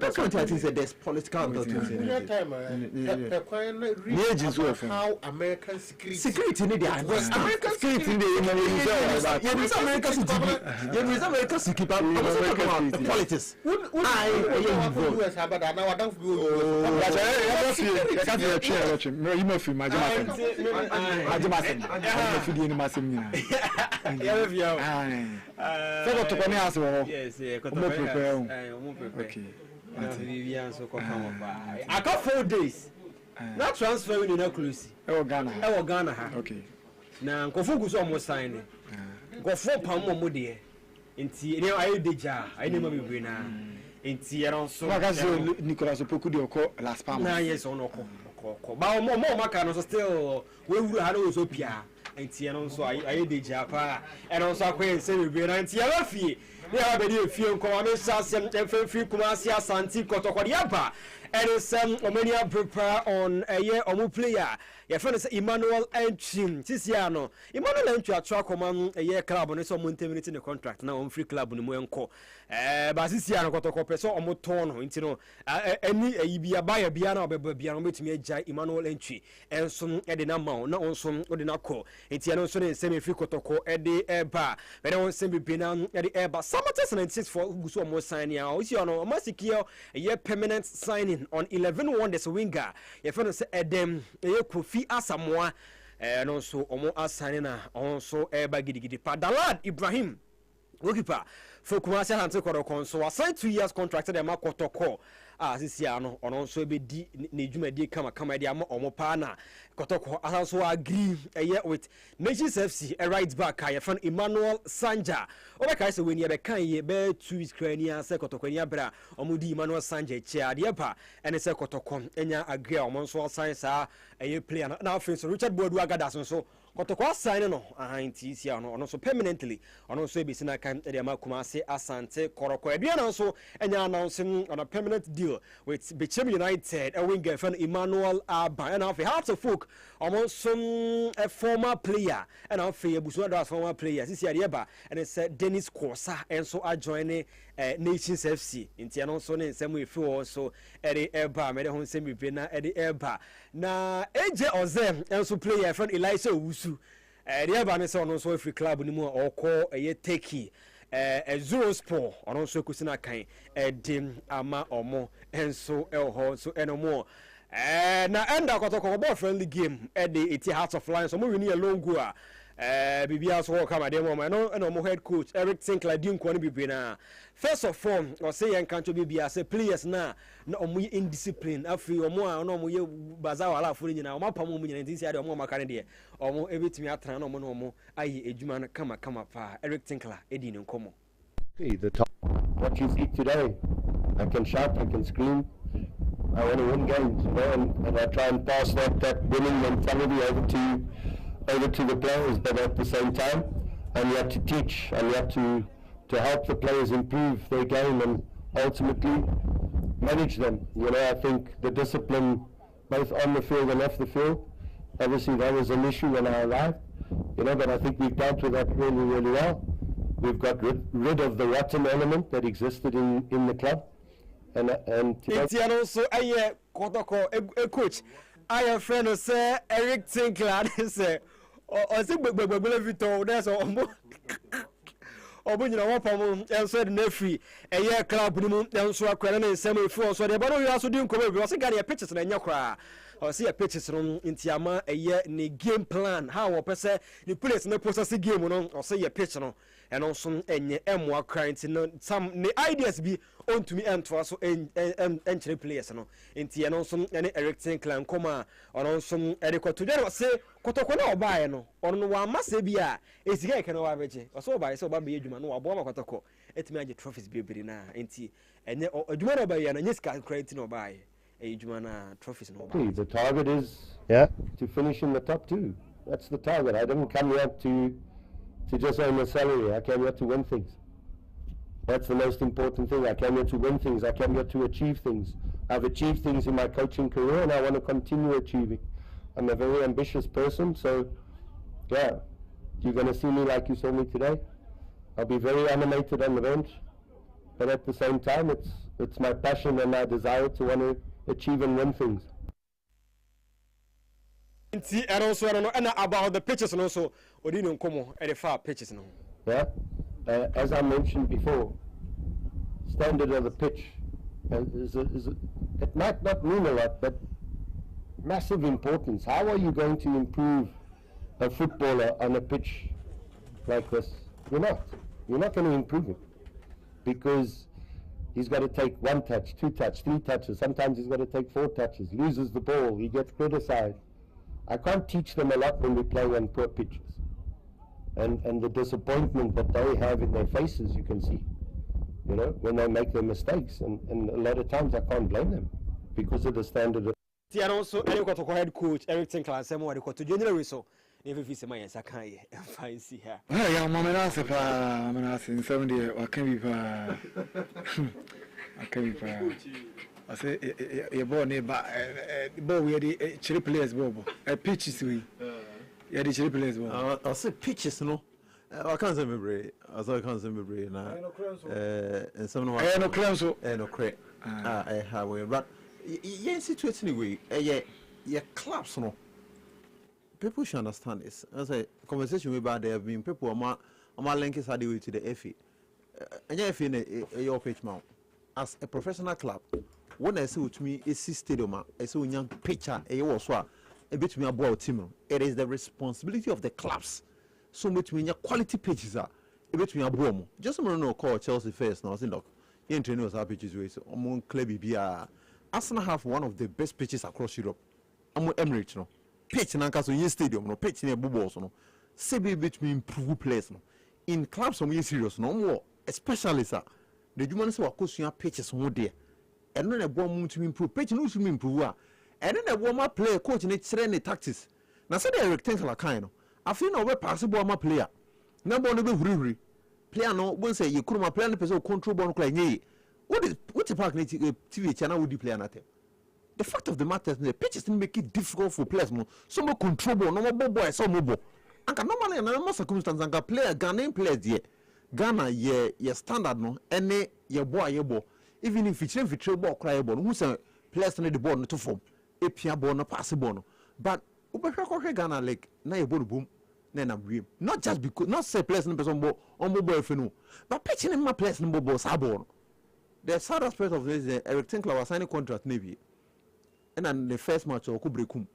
that's what I think there's political undertones in it. How American security in the American security in the American security politics. Massive. I got 4 days. Not transferring in Oculus. Ghana. Okay. Now, Kofugus almost signed. Go 4 pounds more dear. In I deja. I never be now. In Tierra, so Nicolas Opoku last palm. Yes, on Oko. But more Macanos still. We will have also Pia. And so I did Japa and also I say we be 90 fee. ne ha bedi efie nko ame sasem efefi Kumasi Asante Kotoko diaba and some omania prepare on a year omu player your friend is Emmanuel Entry Tisiano Emmanuel Entry atwa command a year club on so monte in the contract now on free club no enko Basisiano Kotoko peso omo ton intino any a buyer biana biano betumi agya Emmanuel Entry and some edina ma na onso odinako entiano so ne semi free Kotoko ede eba but on semi bina ede eba Samatas 96 for guso omo sign ya o si ono masikio a year permanent signing on 11 wonders winger your friend say Edem Kofi Asamoah and also omo assigning na also eba gidigidi Padalad Ibrahim goalkeeper for Kumasi Asante Kotoko so assigned 2 years contracted dem Kotoko this year no on also be di ne dwumadi kama dia omo pa na Kotoko also agree with Nations FC a right back your friend Emmanuel Sanja obeka say when ye be kan ye be 2 weeks krania say Kotoko nya bra omo di Emmanuel Sanja chia de pa and say Kotoko enya agree omo so sign sa player na face Richard Boadu Agada so Kotoko sign no anti sia no so permanently on also be sina kan de Kumasi Asante Kotoko aduana so enya announcing on a permanent deal with Bechem United a winger fan Emmanuel Abba and of Hearts of Folk almost a former player and of a former player this year and it's Dennis Kosa and so I join Nations FC in Tiano so in some way also Eddie Eba made home semi bena Eddie Eba na AJ Ozem and so player from Elisha Wusu the Eba is on also free club anymore or call a year takey Zero Sport on also kusina kan dim ama omo enso elho so enomo na enda Kotoko ball friendly game at the Hearts of Lions so we need a long go bibia so come at dem no head coach Eric Tinkler di nko no bibina first of all or say yan kan to bibia say players na omo indiscipline afi omo a no omo ye bazawa ala afo nyina omo pam omo nyina ntinsi ade omo makane de omo ebetimi atran no omo ayi ejuma kama pa Eric Tinkler edi ne nkomo the top what you see today I can shout, I can scream, I want to win games, you know, and I try and pass that winning mentality over to the players, but at the same time, and you have to teach, and you have to help the players improve their game and ultimately manage them. You know, I think the discipline, both on the field and off the field, obviously that was an issue when I arrived, you know, but I think we've dealt with that really, really well. We've got rid of the rotten element that existed in the club. And also I Kotoko coach I friend say Eric Tinkler say o say gbegbegbele Victor that's omo you know one pam and so the free a year club ni mu so akwara na nsem efu so the bado you also do nkomo bi o say gari pictures na nya kra o say pictures no ntiama eye ne game plan how o pese the players na process game no o say picture no and also enye emwa current no some the ideas be on to me and to also entry players no enti and also any Eric Tinkler nkoma on also Eric to there say Kotoko na obae no on no wa mase bia esika ke no wa beje so obae so oba be adwuma no wa bo ma Kotoko etimi age trophies bebere na enti enye adwuma no obae na nyesika current no obae adwuma na trophies no obae. The target is to finish in the top 2. That's the target. I didn't come here to just earn a salary. I came here to win things. That's the most important thing. I came here to win things. I came here to achieve things. I've achieved things in my coaching career and I want to continue achieving. I'm a very ambitious person, so yeah, you're going to see me like you saw me today. I'll be very animated on the bench, but at the same time, it's my passion and my desire to want to achieve and win things. And also, I don't know, and about the pitches and also, Odino Nkomo, at the far pitches. Yeah, as I mentioned before, standard of the pitch it might not mean a lot, but massive importance. How are you going to improve a footballer on a pitch like this? You're not going to improve it because he's got to take 1 touch, 2 touch, 3 touches. Sometimes he's got to take 4 touches, loses the ball, he gets criticized. I can't teach them a lot when we play on poor pitches. And the disappointment that they have in their faces, you can see, you know, when they make their mistakes. And a lot of times I can't blame them because of the standard of... And also, head coach Eric Tinkler said more to January so If you see my Sakai, and fine see her. Yeah, Mamma, in 70, or can be I can't be. I say, you're born nearby. Boy, we are the chili players, Bobo. A pitches we. Yeah, the chili players, Bobo. I say pitches, no. I can't say me brave. I can't say me brave now. And some of I no clams, no crate. I have way, but yeah, situation anyway. Yeah, clubs, no. People should understand this. As a conversation about there have been people on my link is how they way to the FA. And yeah, if in your pitch mount as a professional club, when I say to me, it's stadium, I say young pitcher, a was a bit me about team. It is the responsibility of the clubs. So much me quality pitches are a bit me about just a no call Chelsea first now. I think you train us our pitches way so among club Arsenal have one of the best pitches across Europe. I'm Emirates no pitch in Ancaster stadium no pitch near Bubbles no. Say bit me improve players no. In clubs some serious no more, especially sir. The human say wakosu pitches one there. And then a bomb to improve pitch no to improve. And then a warmer player coach in train tactics. Now say the rectangular kind of. I feel no way possible my player. Number one be hurry. Player no when say you could my player person control ball like ye. What the park TV channel would you play another? The fact of the matter is the pitches make it difficult for players more. Some more control ball, no more boy, some more ball. And normally in normal circumstances, and player Ghanaian players here. Ghana ye standard no any ye ball. Even if it's ball cry ball, who's a players need the ball not to form. A pia ball no pass ball. But Ubeka Ghana like na ye ball boom. Not just because not say players no person ball on ball if you know. But pitching in my players no ball sabon. The sad aspect of this is Eric Tinkler was signing contract Navy. And then the first match of Brekum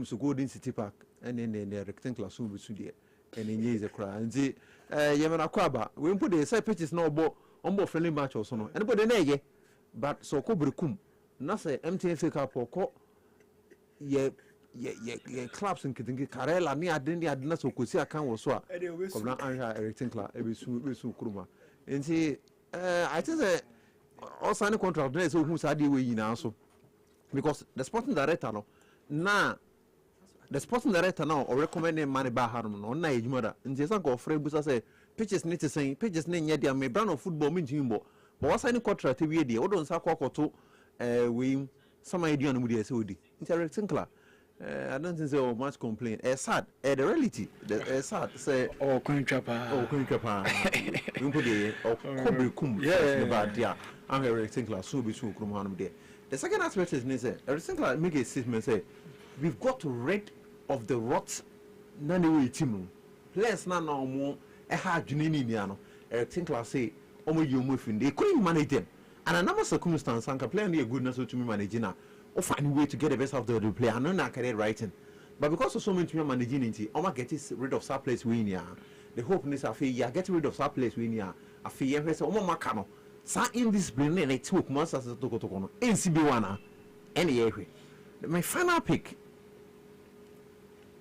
so Golden City Park and then the Eric Tinkler soon be soon there. And then is a cry. And the Yamana Kwaba, we put the side pitches no ball on board friendly match or so no. Anybody nege, but so Brekum. Not say MTFA Cup or co ye clubs in Kitingi Karela near Denia Adina so could see a can was so. Come now, Eric Tinkler, every soon Kruma. And see. I think all signing contract there so who's had the way in also because the sporting director now or recommending money by Harmon on na mother and just go free busa say pitches need to say pitches need their me brand of football mean jimbo but what signing contract we dey o don sa kwakoto we some idea no dey say odi interacting club I don't think so much complain. Sad. The reality. Sad. Say. Oh, Kunchapa. We put the Kobrikum. Yeah. Bad. Yeah. I'm a rectangular. So be so Krumanum there. The second aspect is say a rectangular make a statement say we've got rid of the rot. None way team. Players now no more. A hard Juniniano. A rectangular say. Omo you moving. They couldn't manage them. And another circumstance. Anka player need a goodness to me managing now. Or find a way to get the best out of the player. I know not career writing, but because of so many people managing it, I get rid of some place we near. The hope is I feel you get rid of some place we near. I feel you have some macano. Some indiscipline and it took months as a tokotokono. NCB1 any area. My final pick.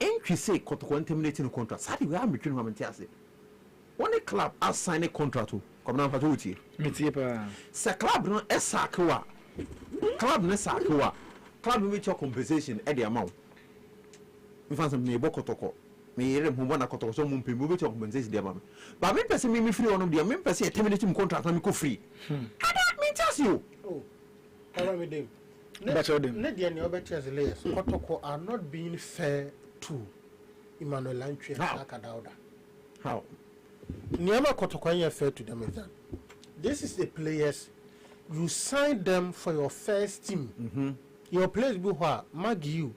Entry say Kotoko terminating contract. Sadly, we are between him and Tiasi. When a club has signed a contract to come down for duty. Say club no esakwa. Club ne sakwa. Club with your compensation at the amount. We found some neighbor Kotoko. Me hear him who want a Kotoko, some mumpi, move your compensation, dear mamma. But me person me free on the member say terminating contract and me go free. I don't mean just you. Oh, I with them. Let the any other layers. Kotoko are not being fair to Emmanuel Lantry and Akadauda. How? Niama Kotoko fair to them is that this is the players. You sign them for your first team. Your players be what mag you.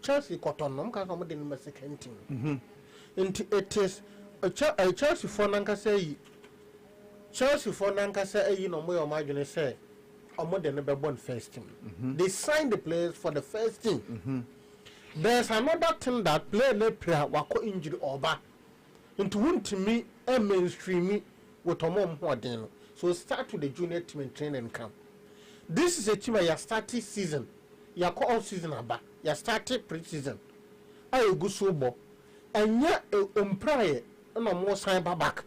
Chelsea cotton no can come the second team. It is a Chelsea for Nanka say you know more imagine say or more than never born first team. They sign the players for the first team. There's another thing that player wako injury or back into one to me a mainstream with a mom who are so start with the junior team and training camp. This is a team where you started season. You call all season about. You started pre-season. I go so bo. And yet prior and more sign back.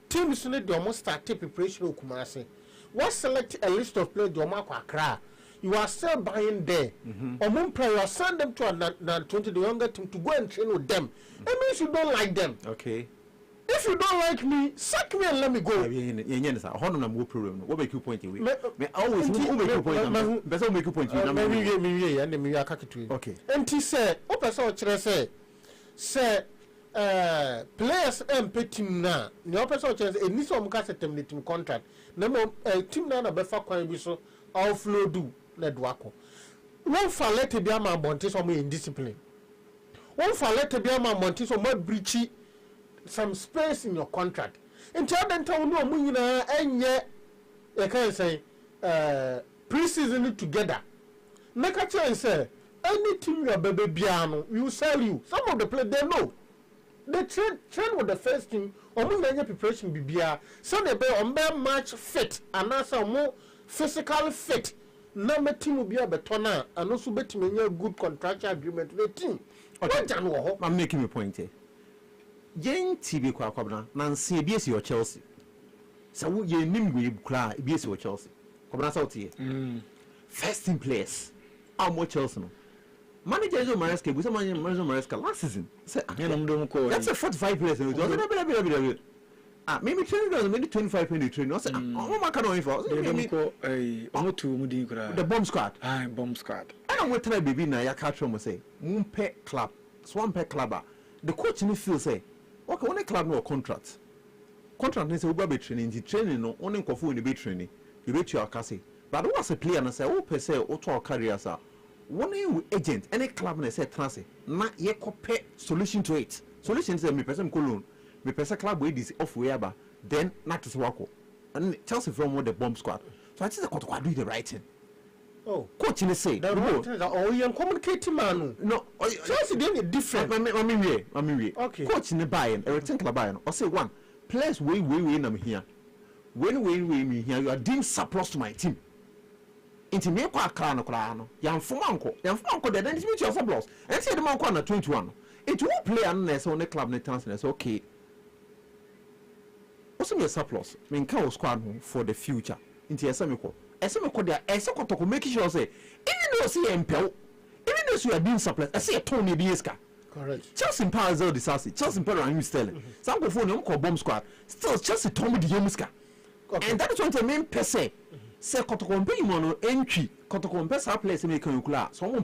Teams need the almost started preparation of Kumasi. What select a list of players do Marco Accra? you are still buying there. You are sending them to a 20 the younger team to go and train with them. It means you don't like them. Okay. If you don't like me, sack me and let me go. What make you point away? Always make you point. Better make you point. Okay. And he said, "Open so say, players team na. The open so chance. It needs some team contract. Nemo team na be fa kwan bi so offload do na duako. One for let be am abonte so mo indiscipline. One for let be am abonte so mo breachy some space in your contract. Until then, town no munina enye you can say pre-season together. Make a chance say any team you are baby biano, you sell you. Some of the players they know. They train with the first team, or any preparation be bia. Some they be on match fit and also more physical fit. No me team will be a betona and also bet me a good contractual agreement with the team. Okay, I'm making a point here. Yen TV kwa kwabna na nse bi esi o Chelsea sa wo ye nim gwe kura bi esi o Chelsea kwabna sa otie first team players am Chelsea no manager Enzo Maresca bu say manager Maresca last season say that's a 45 players no maybe training does maybe 25 penny training no say mama can no for the bomb squad bomb squad and we try baby na ya catch mo say mumpe club swampe club the coach ni feel say okay, when a club no contract needs to be training. The training no only kofu ni be training. You bet your case. But once a player na say, oh per se, oh to our career sa. One agent, any club na say transfer. Na ye kope solution to it. Solution is me person ko loan. Me person club we this off way ba. Then not to work. And Chelsea from the bomb squad. So I think the coach do the right thing. Oh, coach ni say. Oh, you communicating man. No, Chelsea dey different. I mean, okay. Coach ni buy everything club buy. Or say one, players we na me here. When me here, you are deemed surplus to my team. Inti me kwa kra no. Yamfoma anko the then it your surplus. And say the man kwa na 21. It will play and say on the club net transfer say okay. Also me surplus. Me nka squad for the future. Inti yesa me ko. Ese me ko dia ese ko to make sure say even though see empel even though you are being surplus I see a Tony Bieska correct Chelsea power zero disaster Chelsea power and you Sterling some go for no call bomb squad still Chelsea Tommy the Yemuska and that is what the main per se say kotokompe imono entry kotokompe sa place make you kula so mo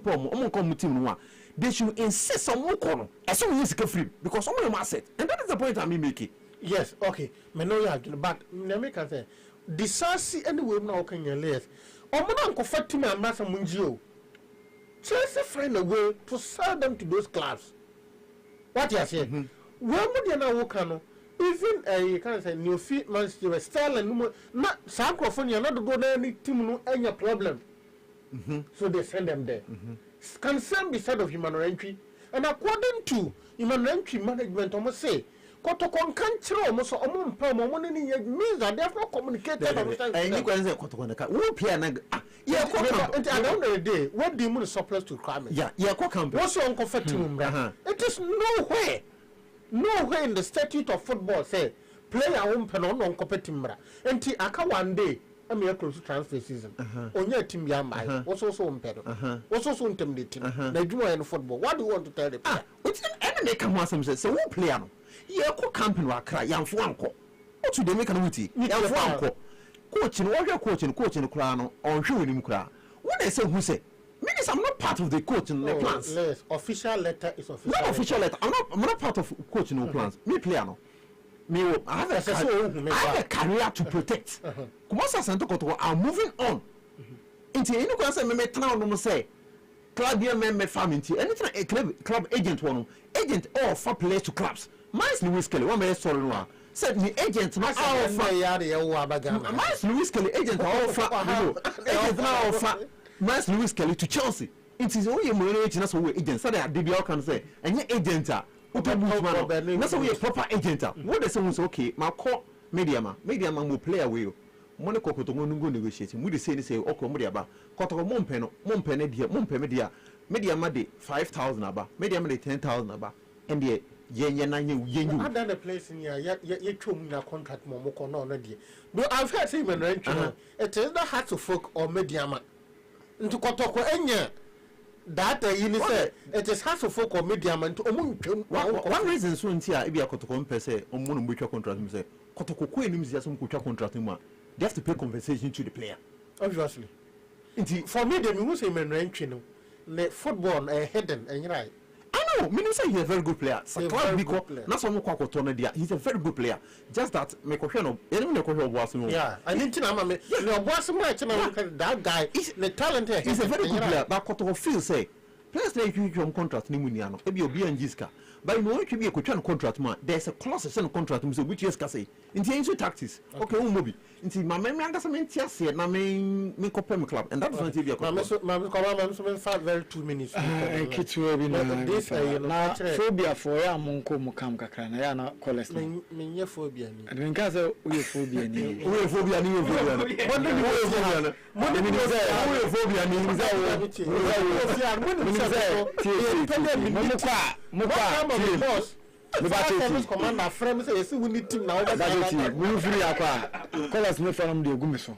come team no they should insist on mo kono ese we use free because some of asset and that is the point I'm making. Yes, okay. Me know you have but let me can say disasi anyway na okan your layers omuna nko fatima amasa munjio Chelsea find a way to sell them to those clubs. What you are saying when would you now work on even you can say new feet Manchester Sterling not Sancrophone not go there any team no any problem so they send them there concern beside of human entry and according to human entry management almost say Kotokon can't throw almost means that they have not communicated. And you can say Kotokon, who play an yeah, at the end of the day, what do you mean surplus to crime? Yeah, what's your uncomfortable? It is nowhere in the statute of football say player home pen on competitive. And aka one day, I'm here close to transfer season. On your team, Yamai, what's also on pedal, what's also intimidating. They do in football. What do you want to tell the player? Which enemy come once and say, so who play? Yeah, co camping wa cry, young Franco. What should they make an witty? Young Franco. Coaching, warrior coaching the crown or showing him cry. What they say, who say? Means I'm not part of the coaching the plans. Yes, official letter is official. Not official letter. I'm not part of coaching no plans. Me piano. Me, I have a career to protect. Kumasa Santo Koto are moving on. Into any question, me town no say. Club here, me family. Anything a club agent one agent or for players to clubs. Miles Lewis Kelly, one minute sorry no. Said the agent not offer. Miles Lewis Kelly agent offer. Agent now offer. Miles Lewis Kelly to Chelsea. It is only a money agent so we agent. So that DBL can say and your agent that's why we a proper agent. What they say was okay. My call media man will play away. Money ko to go negotiating. We say okay media ba. Ko to mo mpene dia media ma de 5,000 aba. Media ma de 10,000 aba. And the I done a place in here, you told me a contract Momoko no, no, dear. But I've heard him and it is not hard to folk or mediama. Into Kotoko Enya. That you say it is hassle for comedian to one reason so ntia e bia Kotoko mpese omo no mbetwa contract me say Kotoko ko enim sia so mkotwa contract mu they have to pay compensation to the player obviously. For me, they will say men ranching no football hidden and right. I know, meaning say he's a very good player. Not some he's a very good player. Just that me question of yeah, I didn't know that guy is the talent. He's a very good player. But Kotoko feel say players like you contract ni muniano. Ebi obi anjiska. But no one can be a contract man. There's a clause in contract which is say into tactics. Okay, mobi. Into my memory understand say na me copy me club and that's not be a very 2 minutes. This na phobia for ya monko mo kam kakra na ya na collect me nye phobia ni. And nka say we phobia ni. We phobia ni. What do you phobia? What do you boss. The service commander frame say you we need team now. We free akwa. Call us no from the ogumeso.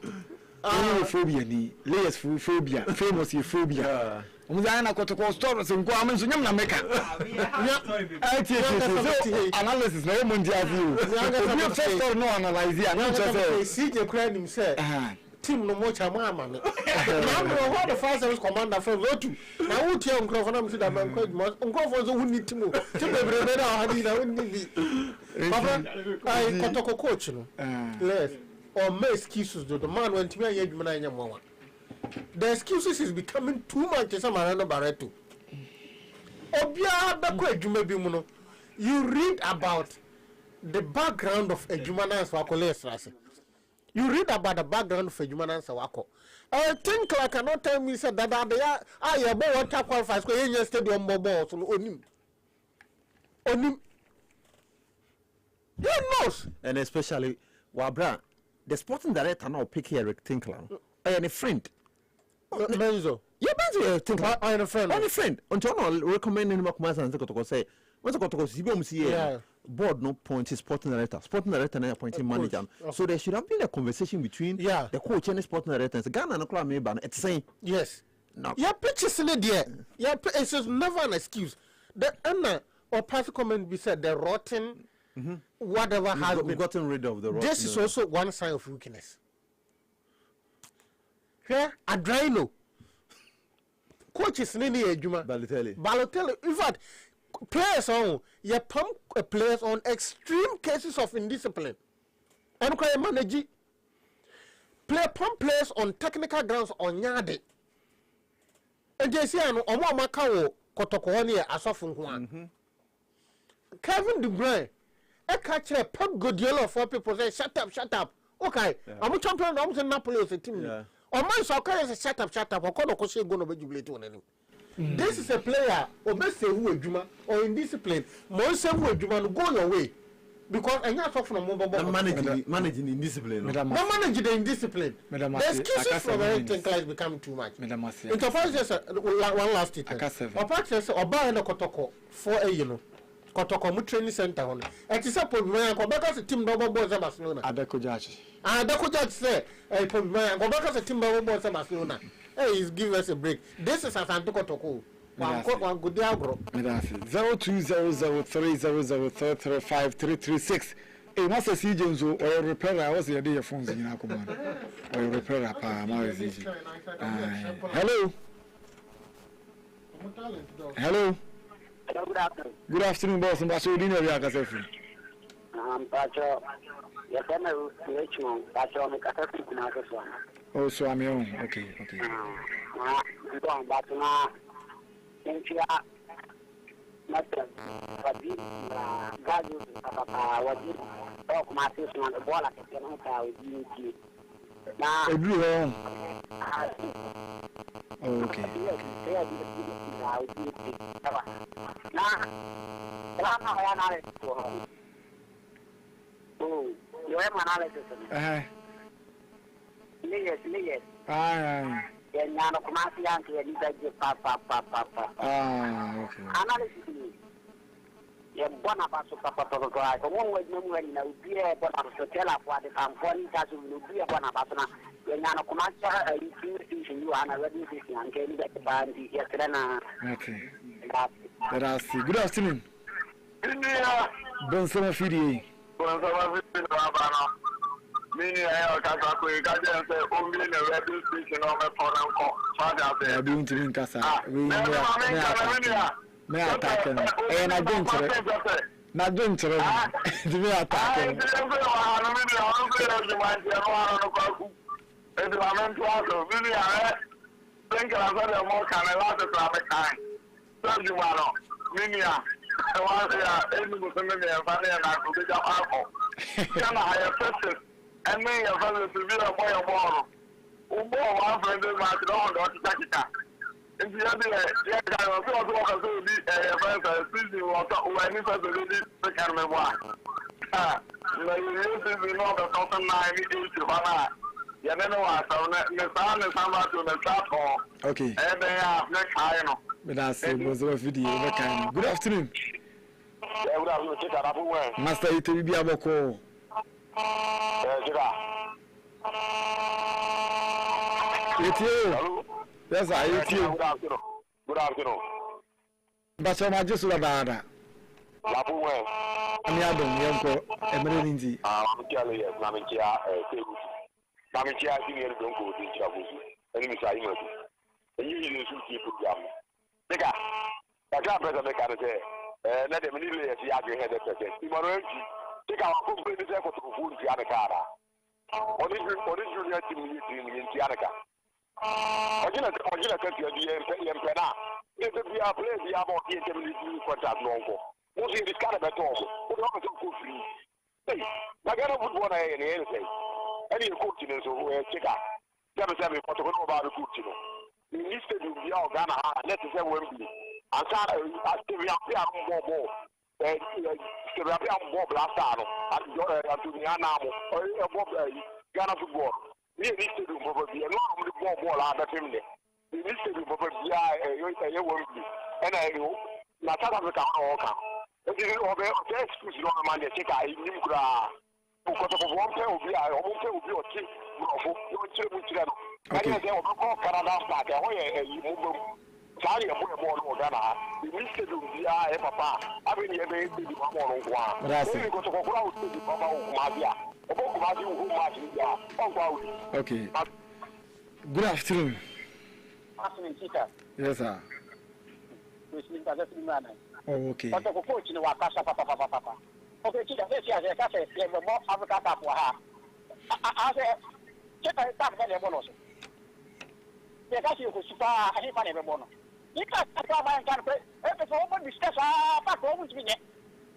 Phobia ni. Layers phobia. Famous phobia. Umuzana Kotoko stories nko amenso nyam na meka. Analysis na mo ndia view. We first story no analyze here. No say CJ Kran him say. Team no more chama amane. Na bro what the fire service commander from Rotu. Na who tie nkrofo na msi da man ko nkrofo so who need team. Team bebre na hadi na who need. Papa I Kotoko coach no. Yes. Or make excuses do the man when team ya adwuma na nya mo. The excuses is becoming too much to some Marano Barreto. Obia bako adwuma bi mu no. You read about the background of Ejumana Swakole Strase. You read about the background of Ejumana Sawako. I think like I cannot tell me said that they are about water qualifies ko yen stadium bobo so onim. You knows. And especially Wabra, the sporting director now pick here Tinkler. I am a friend. Benzo. Yeah, Benzo Tinkler. I am a friend. I'm a friend. Until no recommend him Makumasa and Kotoko say. When Kotoko see board no point is sporting director and appointing manager. So there should have been a conversation between the coach and the sporting director. Ghana no club me ban. It's saying yes. No. Your pictures in there. Yeah, it's just never an excuse. The Anna or pass comment be said the rotten whatever has been gotten rid of the rotten. This is also one sign of weakness. Here, Adreno. Coaches in the Ejuma. Balotelli. In fact, players on you pump players on extreme cases of indiscipline. And can manage pump players on technical grounds on yard. And they say no omo amaka Kotoko one asofo nko Kevin De Bruyne e catch Pep Guardiola for people say shut up. Okay. I'm champion I'm say Napoli as a team. Omo so say shut up. Okono say go no be jubilate on any. This is a player obese who adwuma or indiscipline. Mo say who adwuma no go your way. Because anya talk from managing indiscipline. No managing the indiscipline. The excuses from everything is becoming too much. Interface just one last statement. Apart says oba na Kotoko for Kotoko mu training center on. It is a problem ko beka se team no bobo za Barcelona. Adeko Judge. Adeko Judge say problem ko beka se team no bobo za Barcelona. Hey, he's give us a break. This is Asante Kotoko. One good Agro. 020030033536. Hey, Master CJ or repair. I was the idea phones in Akuman. Or repair. Hello. Hello. Good afternoon. Good afternoon, boss. I'm Pacho Dino Yakasefu. Pacho. You're going to Pacho, make a oh, so I'm your own. Okay. But now, since you are not what you talk my sister on the ball, I can with you. Now, okay. Oh, you have an analysis. Yes. And now, come out here and papa. Okay. Analysis. Yeah, one of us papa to go. I won't wait no when you be a bonus to tell us what the company does will be a one of us. yana kuma ta a yi season you ana ready season an kai da ta bandi ya tsana. Okay. That's good afternoon. Bon sama fidi. Bon sama fidi na bana. Mini ayo kasa ko ka je nse o mi ne ready season o me for nko. Father say. Abi unti min kasa. Me attack. Na gontre. Na gontre. Di me attack. And me, your father to be a boy of war. One friend is my daughter, if you have the kind of people who are so deep, a friend, season water, when you first did the camera. You use it in order to 9 Havana. You never know, the sun is somewhat to the top. Okay. And they are next high. But that's a video. Good afternoon. Master, it will be a boko. It's you. Yes, I hate you. Good afternoon. But I'm just a bad. I'm Yadon, Emergency. I'm telling you, Namikia, Namikia, senior don't go to Chabu. And Miss Ayman. And you use people. Nigga, I can't better make a say. Let them really see how you had a person. Take our company to food Gianacana. What is your team in Gianaca? Ogina country the Empena. If we are playing the Abo in contact longer. Most in this kind of a talk. Put on some good free. Hey, Nagana would want anything. Any coaching who check out. Never tell me what to know about the coaching. You need to be all Ghana, let us say Wembley. And so we are more. Bob Lastano and to the Anamo or Ghana football. We need to do probably a lot of the ball out of him. We need to do probably and I know not out of the car. It is over the excuse on the man that take I knew because of one day will be I won't tell you a kid of children. I guess they will call Canada back away. Sorry, I'm going to Ghana. We need to do the papa. I mean, you may be the one. That's it. Go to the Papa Madia. Okay. Good afternoon. Afternoon, Chica. Yes, sir. Oh, okay. But the coach in the Wakasa, Papa. Okay, Chica, let's see, as I say, you have more Africa for her. I said, check out that bonus. The guy who super, I think, I never bonus. You can't come and can play. If it's over, discuss back home with me.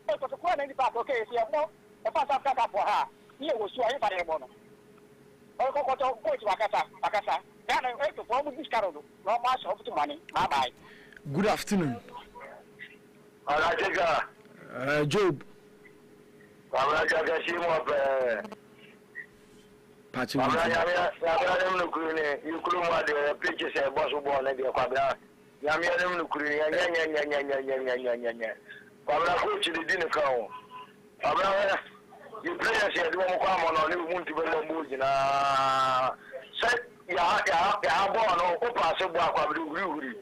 But the corner in the park, okay, if you have more, a pass Africa for her. Here was your everybody bonus. Oh, go to Wakasa. Then I went to form this carol. No much of the money. Bye bye. Good afternoon. Job. I'm Patrick. You couldn't want the pictures and boss of born and the Quabra. Yamian Nukuri, Quabra, go to the dinner crown. You play as you don't come on, you won't even know. Set ya born or pass a walk of the Rudy.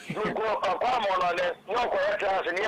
You go a common on it, no correct as an